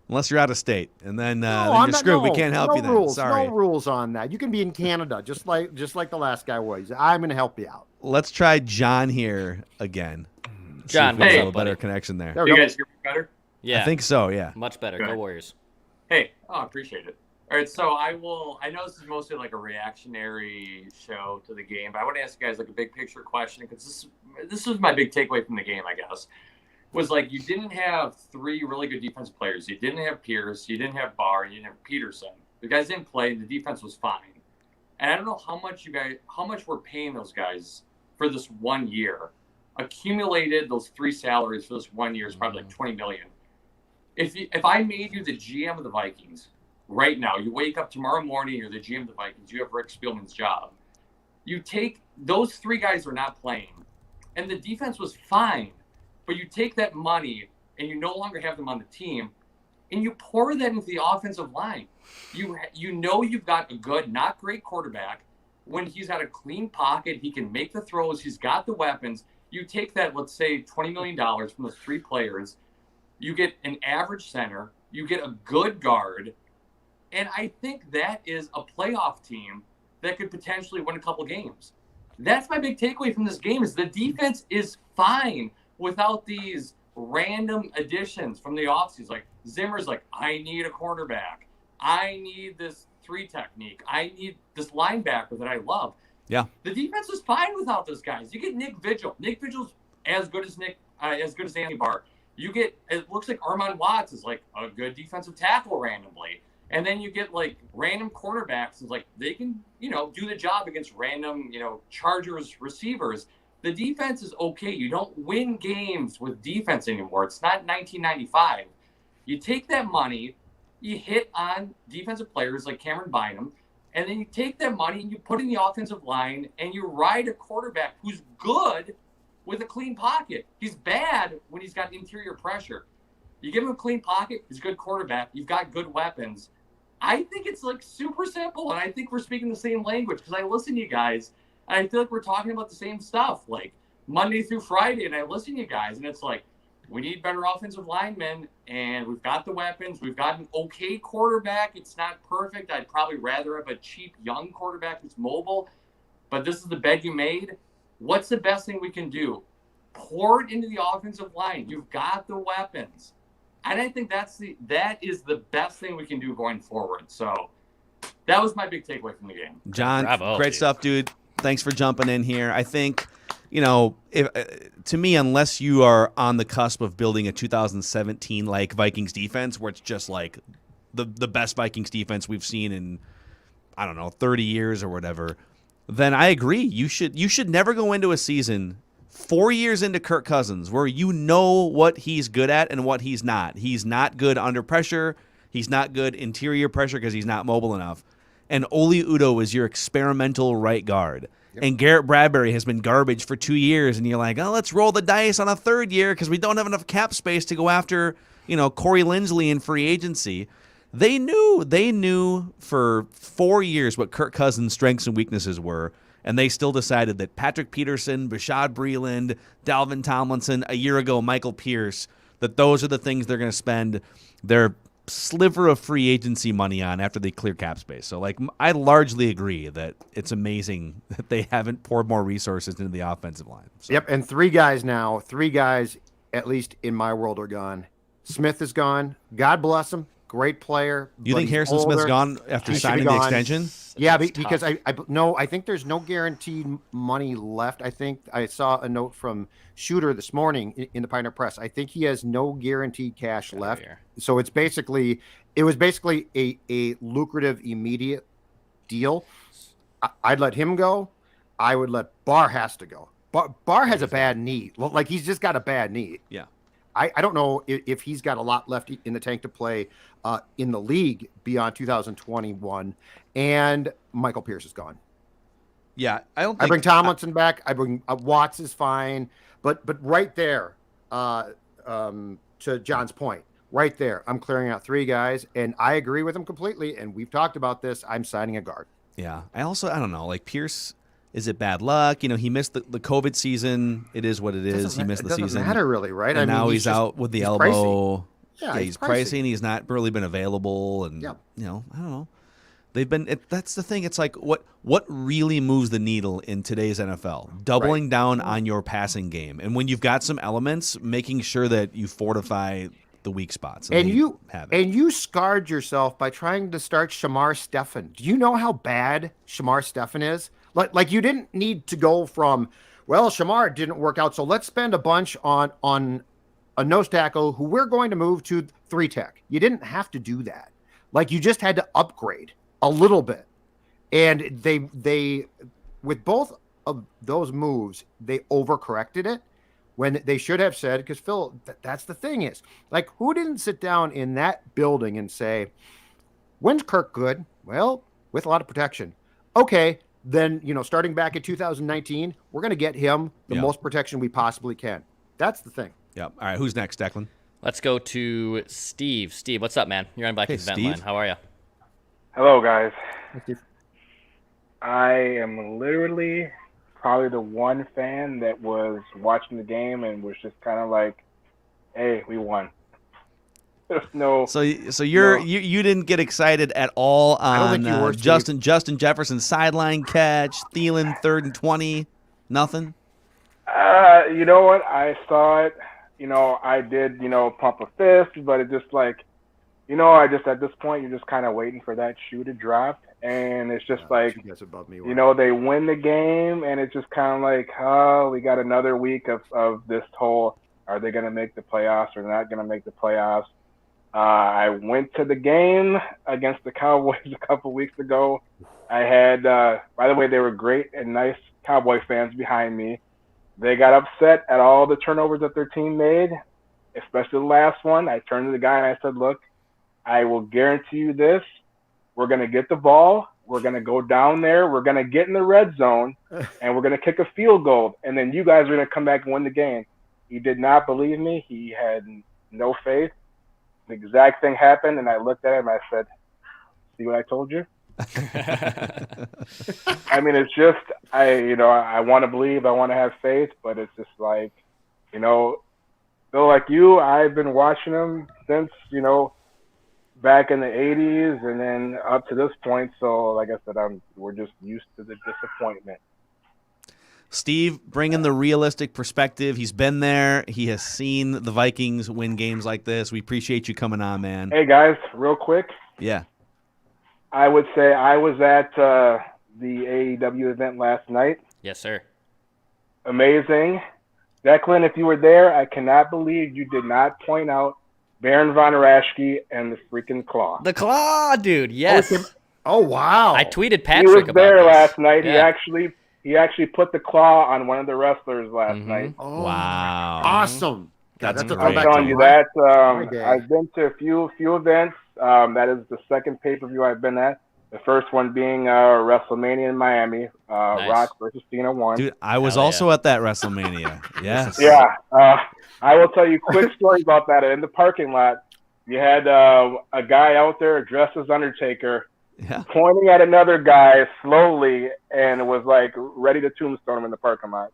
Unless you're out of state, and then, No, then I'm you're not- screwed. We no, can't help no you then. rules, Sorry. No rules on that. You can be in Canada, just like the last guy was. I'm going to help you out. Let's try John here again. See John, if we have what's a up, better buddy? connection there. You guys hear me better? Yeah. I think so. Yeah. Much better. Go Warriors. Hey, I appreciate it. All right, so I know this is mostly like a reactionary show to the game, but I want to ask you guys like a big picture question because this was my big takeaway from the game, I guess, was like you didn't have three really good defensive players. You didn't have Pierce, you didn't have Barr, you didn't have Peterson. The guys didn't play. The defense was fine, and I don't know how much we're paying those guys for this 1 year. Accumulated those three salaries for this 1 year is probably like $20 million. If I made you the GM of the Vikings right now, you wake up tomorrow morning, you're the GM of the Vikings, you have Rick Spielman's job. You take those three guys are not playing, and the defense was fine, but you take that money and you no longer have them on the team, and you pour that into the offensive line. You know you've got a good, not great quarterback. When he's got a clean pocket, he can make the throws, he's got the weapons. You take that, let's say, $20 million from those three players, you get an average center, you get a good guard, and I think that is a playoff team that could potentially win a couple games. That's my big takeaway from this game is the defense is fine without these random additions from the offseason. Like Zimmer's like, I need a quarterback. I need this three technique. I need this linebacker that I love. Yeah. The defense is fine without those guys. You get Nick Vigil. Nick Vigil's as good as Anthony Barr. You get, it looks like Armand Watts is like a good defensive tackle randomly. And then you get like random quarterbacks. It's like they can, do the job against random, Chargers receivers. The defense is okay. You don't win games with defense anymore. It's not 1995. You take that money, you hit on defensive players like Cameron Bynum, and then you take that money and you put in the offensive line and you ride a quarterback who's good with a clean pocket. He's bad when he's got interior pressure. You give him a clean pocket, he's a good quarterback, you've got good weapons. I think it's like super simple, and I think we're speaking the same language because I listen to you guys, and I feel like we're talking about the same stuff, like Monday through Friday, and I listen to you guys, and it's like, we need better offensive linemen, and we've got the weapons. We've got an okay quarterback. It's not perfect. I'd probably rather have a cheap young quarterback who's mobile, but this is the bed you made. What's the best thing we can do? Pour it into the offensive line. You've got the weapons. And I think that is the best thing we can do going forward. So that was my big takeaway from the game. John, Bravo, great dude. stuff, dude. Thanks for jumping in here. I think, if to me, unless you are on the cusp of building a 2017 like Vikings defense, where it's just like the best Vikings defense we've seen in, 30 years or whatever, then I agree. You should never go into a season 4 years into Kirk Cousins where you know what he's good at and what he's not. He's not good under pressure. He's not good interior pressure because he's not mobile enough. And Oli Udoh is your experimental right guard. Yep. And Garrett Bradbury has been garbage for 2 years, and you're like, oh, let's roll the dice on a third year because we don't have enough cap space to go after, Corey Linsley in free agency. They knew for 4 years what Kirk Cousins' strengths and weaknesses were, and they still decided that Patrick Peterson, Bashad Breeland, Dalvin Tomlinson, a year ago Michael Pierce, that those are the things they're going to spend their sliver of free agency money on after they clear cap space. So, I largely agree that it's amazing that they haven't poured more resources into the offensive line. So. Yep, and three guys, at least in my world, are gone. Smith is gone. God bless him. Great player. You think Harrison Smith's gone after signing the extension? Yeah, because I think there's no guaranteed money left. I think I saw a note from Shooter this morning in the Pioneer Press. I think he has no guaranteed cash left. So it was basically a lucrative immediate deal. I'd let him go. I would let Barr has to go. Barr has a bad knee. Like he's just got a bad knee. Yeah. I don't know if he's got a lot left in the tank to play in the league beyond 2021. And Michael Pierce is gone. Yeah, I bring Tomlinson back. I bring Watts is fine, but right there, to John's point, right there, I'm clearing out 3 guys, and I agree with him completely. And we've talked about this. I'm signing a guard. Yeah, I don't know. Like Pierce, is it bad luck? He missed the COVID season. It is what it is. He missed the season. It doesn't matter really, right? And now he's out with the elbow. Pricey. Yeah, he's pricey, and he's not really been available. And I don't know. They've been. That's the thing. It's like what really moves the needle in today's NFL? Doubling down on your passing game, and when you've got some elements, making sure that you fortify the weak spots. And you scarred yourself by trying to start Shamar Stephen. Do you know how bad Shamar Stephen is? Like you didn't need to go from, well, Shamar didn't work out, so let's spend a bunch on a nose tackle who we're going to move to 3 tech. You didn't have to do that. Like you just had to upgrade a little bit. And they with both of those moves, they overcorrected it when they should have said, because Phil, that's the thing is, like, who didn't sit down in that building and say, when's Kirk good? Well, with a lot of protection. Okay, then, starting back in 2019, we're going to get him the most protection we possibly can. That's the thing. Yep. All right, who's next, Declan? Let's go to Steve. Steve, what's up, man? You're on Vikings Event Line. How are you? Hello, guys. Hey, Steve. I am literally probably the one fan that was watching the game and was just kind of like, "Hey, we won." There's no. So you didn't get excited at all on Justin Jefferson's sideline catch, Thielen 3rd and 20, nothing. You know what? I saw it. I did. Pump a fist, but it just like, I just at this point you're just kind of waiting for that shoe to drop. And it's just like, above me, they win the game, and it's just kind of like, oh, we got another week of this whole, are they going to make the playoffs or not going to make the playoffs? I went to the game against the Cowboys a couple weeks ago. I had, by the way, they were great and nice Cowboy fans behind me. They got upset at all the turnovers that their team made, especially the last one. I turned to the guy and I said, look, I will guarantee you this. We're going to get the ball. We're going to go down there. We're going to get in the red zone, and we're going to kick a field goal. And then you guys are going to come back and win the game. He did not believe me. He had no faith. The exact thing happened, and I looked at him and I said, see what I told you? I mean, it's just, I want to believe, I want to have faith, but it's just like, so like you, I've been watching him since, back in the 80s and then up to this point. So like I said, we're just used to the disappointment. Steve, bringing the realistic perspective. He's been there. He has seen the Vikings win games like this. We appreciate you coming on, man. Hey, guys, real quick. Yeah. I would say I was at the AEW event last night. Yes, sir. Amazing. Declan, if you were there, I cannot believe you did not point out Baron Von Raschke and the freaking claw. The claw, dude. Yes. Oh, wow. I tweeted He Patrick was about there this. last night. Yeah. He actually put the claw on one of the wrestlers last night. Oh, wow. Awesome. That's I'm great. telling you that. I've been to a few events. That is the second pay-per-view I've been at. The first one being WrestleMania in Miami. Nice. Rock versus Cena 1. Dude, I was also at that WrestleMania. Yes. Yeah. I will tell you a quick story about that. In the parking lot, you had a guy out there dressed as Undertaker pointing at another guy slowly and was like ready to tombstone him in the parking lot.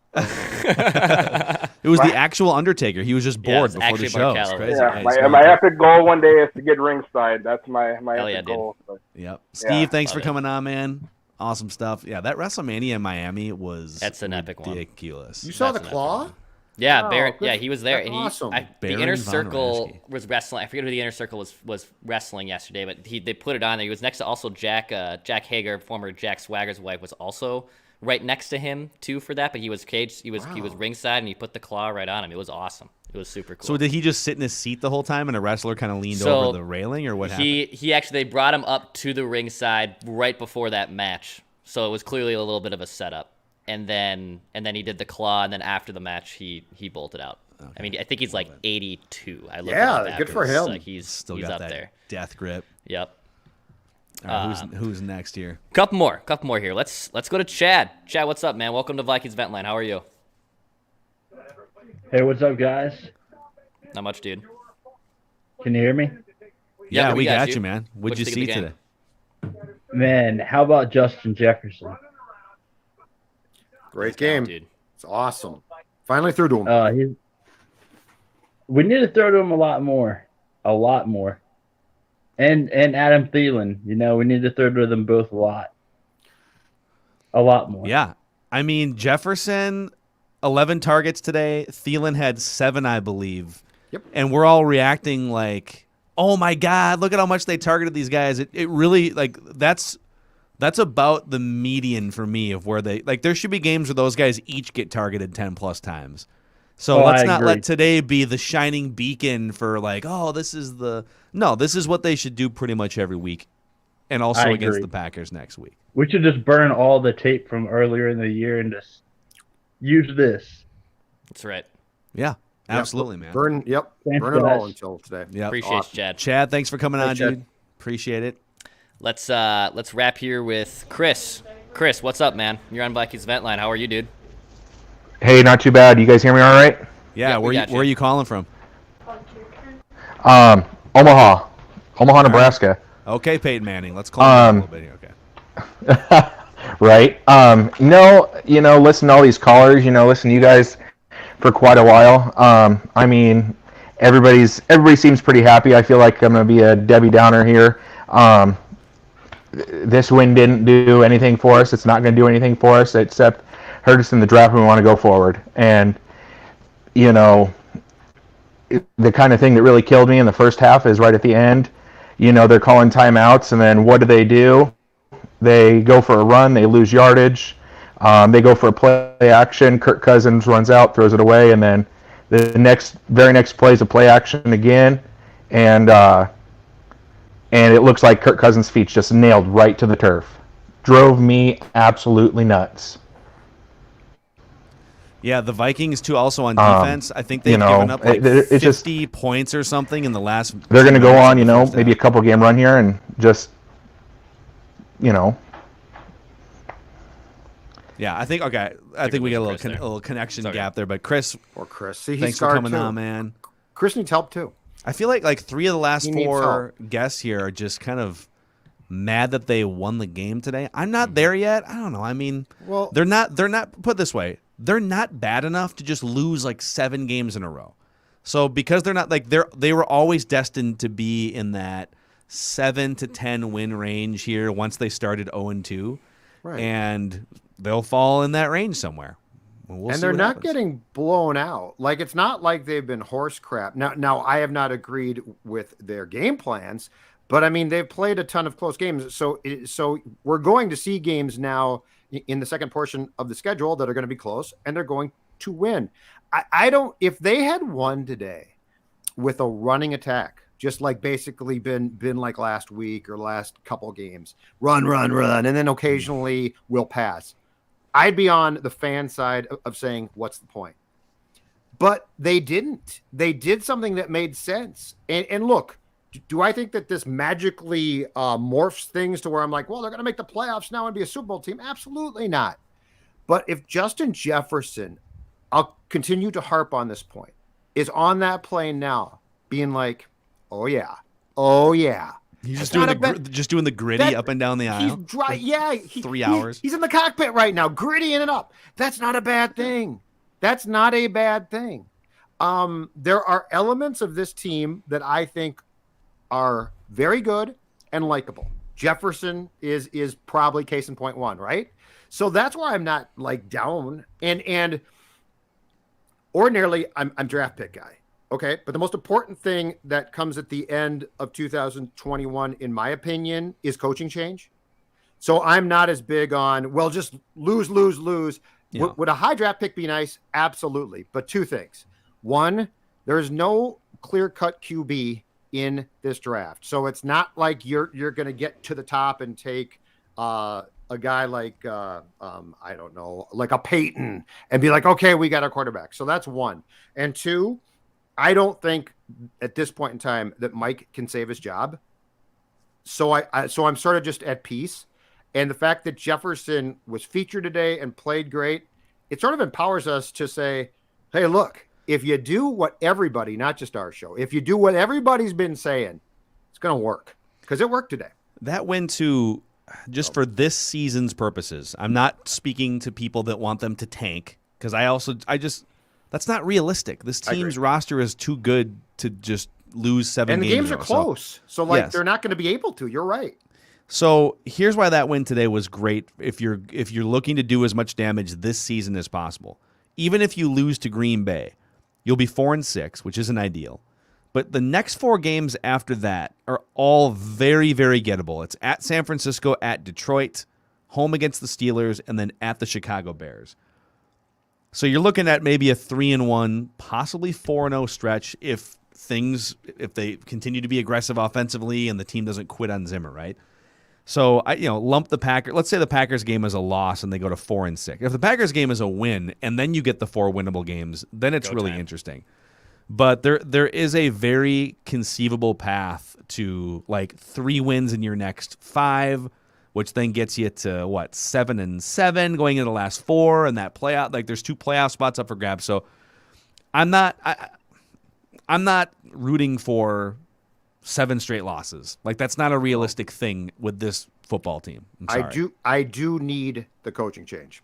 It was the actual Undertaker. He was just bored before the show. It's crazy. Yeah, my epic goal one day is to get ringside. That's my epic goal. Yep. Steve, thanks for coming on, man. Awesome stuff. Yeah, that WrestleMania in Miami was That's an epic one. Ridiculous. You saw the claw? Yeah, Oh, Baron. good. Yeah, he was there. That's And awesome. the Baron inner Von circle Raschke. was wrestling. I forget who the inner circle was wrestling yesterday, but they put it on there. He was next to also Jack Hager, former Jack Swagger's wife, was also right next to him too for that. But he was caged. He was ringside, and he put the claw right on him. It was awesome. It was super cool. So did he just sit in his seat the whole time, and a wrestler kind of leaned over the railing, or what happened? He actually, they brought him up to the ringside right before that match, so it was clearly a little bit of a setup. and then he did the claw, and then after the match he bolted out. Okay. I mean, I think he's like 82. I looked Yeah, it up good for him. Like he's got up that there. Death grip. Yep. All right, who's next here? Couple more here. Let's go to Chad. Chad, what's up, man? Welcome to Vikings Vent Line. How are you? Hey, what's up, guys? Not much, dude. Can you hear me? Yeah, we got you, man. What'd you see today? Man, how about Justin Jefferson? Great game, dude. It's awesome. Finally threw to him. We need to throw to him a lot more. And Adam Thielen, we need to throw to them both a lot more. Yeah, I mean Jefferson, 11 targets today. Thielen had 7, I believe. Yep. And we're all reacting like, oh my God, look at how much they targeted these guys. It really, like, that's about the median for me of where they, like, there should be games where those guys each get targeted 10 plus times. So let's not let today be the shining beacon for like, oh, this is what they should do pretty much every week. And also against the Packers next week. We should just burn all the tape from earlier in the year and just use this. That's right. Yeah. Absolutely, man. Burn it all until today. Yeah, appreciate you, Chad. Chad, thanks for coming on, Chad. dude. Appreciate it. Let's wrap here with Chris. Chris, what's up, man? You're on Vikings Vent Line. How are you, dude? Hey, not too bad. You guys hear me all right? Yeah, where are you calling from? Omaha, Nebraska. Okay, Peyton Manning. Let's call him a little bit here. Okay. Right. Listen to all these callers. Listen to you guys for quite a while. I mean, everybody seems pretty happy. I feel like I'm going to be a Debbie Downer here. This win didn't do anything for us. It's not going to do anything for us except hurt us in the draft when we want to go forward. And, the kind of thing that really killed me in the first half is right at the end. They're calling timeouts, and then what do? They go for a run. They lose yardage. They go for a play action. Kirk Cousins runs out, throws it away, and then the very next play is a play action again, and it looks like Kirk Cousins' feet just nailed right to the turf. Drove me absolutely nuts. Yeah, the Vikings too. Also on defense, I think they've given up like 50 points or something in the last. They're going to go on, maybe a couple game run here and just, Yeah, I think I think we got a little connection gap there, but Chris. See, thanks for coming on, man. Chris needs help too. I feel like 3 of the last 4 guests here are just kind of mad that they won the game today. I'm not there yet. I don't know. I mean, they're not. Put it this way, they're not bad enough to just lose like 7 games in a row. So because they're not like they were always destined to be in that 7 to 10 win range here once they started 0-2, right? And they'll fall in that range somewhere. We'll and they're not getting blown out. Like, it's not like they've been horse crap. Now I have not agreed with their game plans, but I mean, they've played a ton of close games. So we're going to see games now in the second portion of the schedule that are going to be close, and they're going to win. I don't, if they had won today with a running attack, just like basically been like last week or last couple games, run, and then occasionally we'll pass, I'd be on the fan side of saying, what's the point? But they didn't. They did something that made sense. And look, do I think that this magically morphs things to where I'm like, well, they're going to make the playoffs now and be a Super Bowl team? Absolutely not. But if Justin Jefferson, I'll continue to harp on this point, is on that plane now being like, oh, yeah. He's just doing the gritty up and down the aisle. He's dry. Yeah. 3 hours. He's in the cockpit right now, grittying it up. That's not a bad thing. There are elements of this team that I think are very good and likable. Jefferson is probably case in point one, right? So that's why I'm not like down. And ordinarily I'm draft pick guy. Okay. But the most important thing that comes at the end of 2021, in my opinion, is coaching change. So I'm not as big on, well, just lose. Yeah. Would a high draft pick be nice? Absolutely. But 2 things. One, there is no clear-cut QB in this draft. So it's not like you're going to get to the top and take a guy like I don't know, like a Peyton, and be like, okay, we got our quarterback. So that's one. And two, I don't think at this point in time that Mike can save his job. So I'm sort of just at peace. And the fact that Jefferson was featured today and played great, it sort of empowers us to say, hey, look, if you do what everybody, not just our show, if you do what everybody's been saying, it's going to work, because it worked today. That went to, just for this season's purposes, I'm not speaking to people that want them to tank, because that's not realistic. This team's roster is too good to just lose 7 and games. And the games are close. So yes. They're not going to be able to. You're right. So here's why that win today was great. If you're looking to do as much damage this season as possible, even if you lose to Green Bay, you'll be 4-6, which isn't ideal. But the next 4 games after that are all very, very gettable. It's at San Francisco, at Detroit, home against the Steelers, and then at the Chicago Bears. So you're looking at maybe a 3-1, possibly 4-0 stretch if they continue to be aggressive offensively and the team doesn't quit on Zimmer, right? So lump the Packers. Let's say the Packers game is a loss and they go to 4-6. If the Packers game is a win and then you get the 4 winnable games, then it's really interesting. But there is a very conceivable path to like 3 wins in your next 5, which then gets you to 7-7 going into the last 4, and that playoff. Like there's 2 playoff spots up for grabs. So I'm not rooting for 7 straight losses. Like that's not a realistic thing with this football team. I do need the coaching change.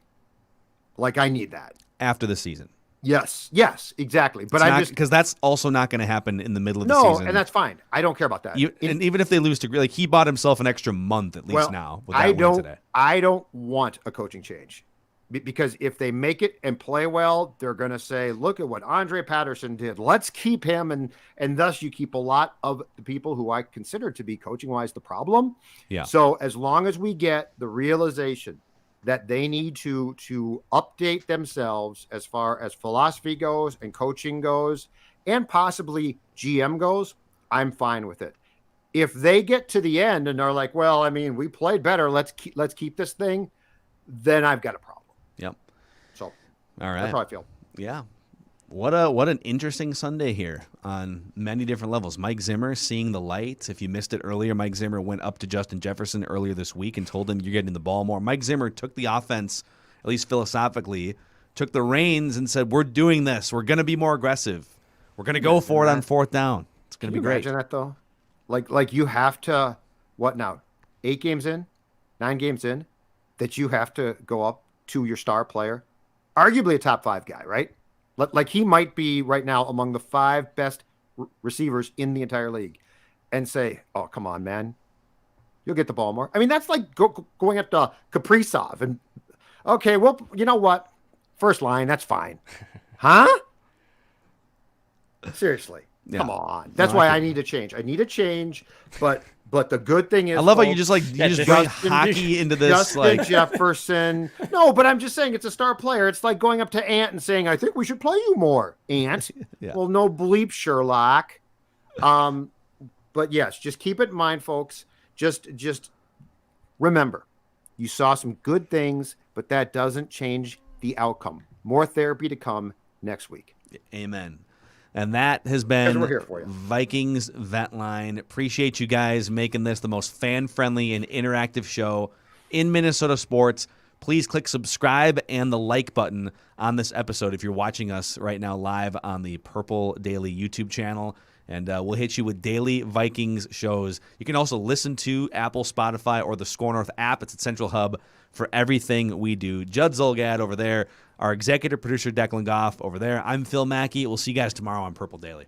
Like I need that after the season. Yes, exactly. But because that's also not going to happen in the middle of the season. No, and that's fine. I don't care about that. And even if they lose to, like, he bought himself an extra month at least now. With that win today. I don't want a coaching change, because if they make it and play well, they're going to say, "Look at what Andre Patterson did. Let's keep him," and thus you keep a lot of the people who I consider to be coaching wise the problem. Yeah. So as long as we get the realization that they need to update themselves as far as philosophy goes and coaching goes and possibly GM goes, I'm fine with it. If they get to the end and are like, well, I mean, we played better, let's keep this thing, then I've got a problem. Yep. So all right. That's how I feel. Yeah. What an interesting Sunday here on many different levels. Mike Zimmer seeing the light. If you missed it earlier, Mike Zimmer went up to Justin Jefferson earlier this week and told him you're getting the ball more. Mike Zimmer took the offense, at least philosophically, took the reins and said, we're doing this. We're going to be more aggressive. We're going to go for it on 4th down. It's going to be great. Imagine that, though? Like you have to, what now, 8 games in, 9 games in, that you have to go up to your star player, arguably a top 5 guy, right? Like he might be right now among the 5 best receivers in the entire league, and say, "Oh, come on, man, you'll get the ball more." I mean, that's like going up to Kaprizov and, okay, well, you know what, first line, that's fine, huh? Seriously, come on. That's why I need a change. I need a change, but the good thing is, I love how you just bring hockey into this. Justin Jefferson. No, but I'm just saying it's a star player. It's like going up to Ant and saying, "I think we should play you more, Ant." Yeah. Well, no bleep, Sherlock. But yes, just keep it in mind, folks. Just remember, you saw some good things, but that doesn't change the outcome. More therapy to come next week. Amen. And that has been we're here for you. Vikings Vet Line. Appreciate you guys making this the most fan-friendly and interactive show in Minnesota sports. Please click subscribe and the like button on this episode if you're watching us right now live on the Purple Daily YouTube channel. And we'll hit you with daily Vikings shows. You can also listen to Apple, Spotify, or the Score North app. It's a central hub for everything we do. Judd Zolgad over there. Our executive producer, Declan Goff, over there. I'm Phil Mackey. We'll see you guys tomorrow on Purple Daily.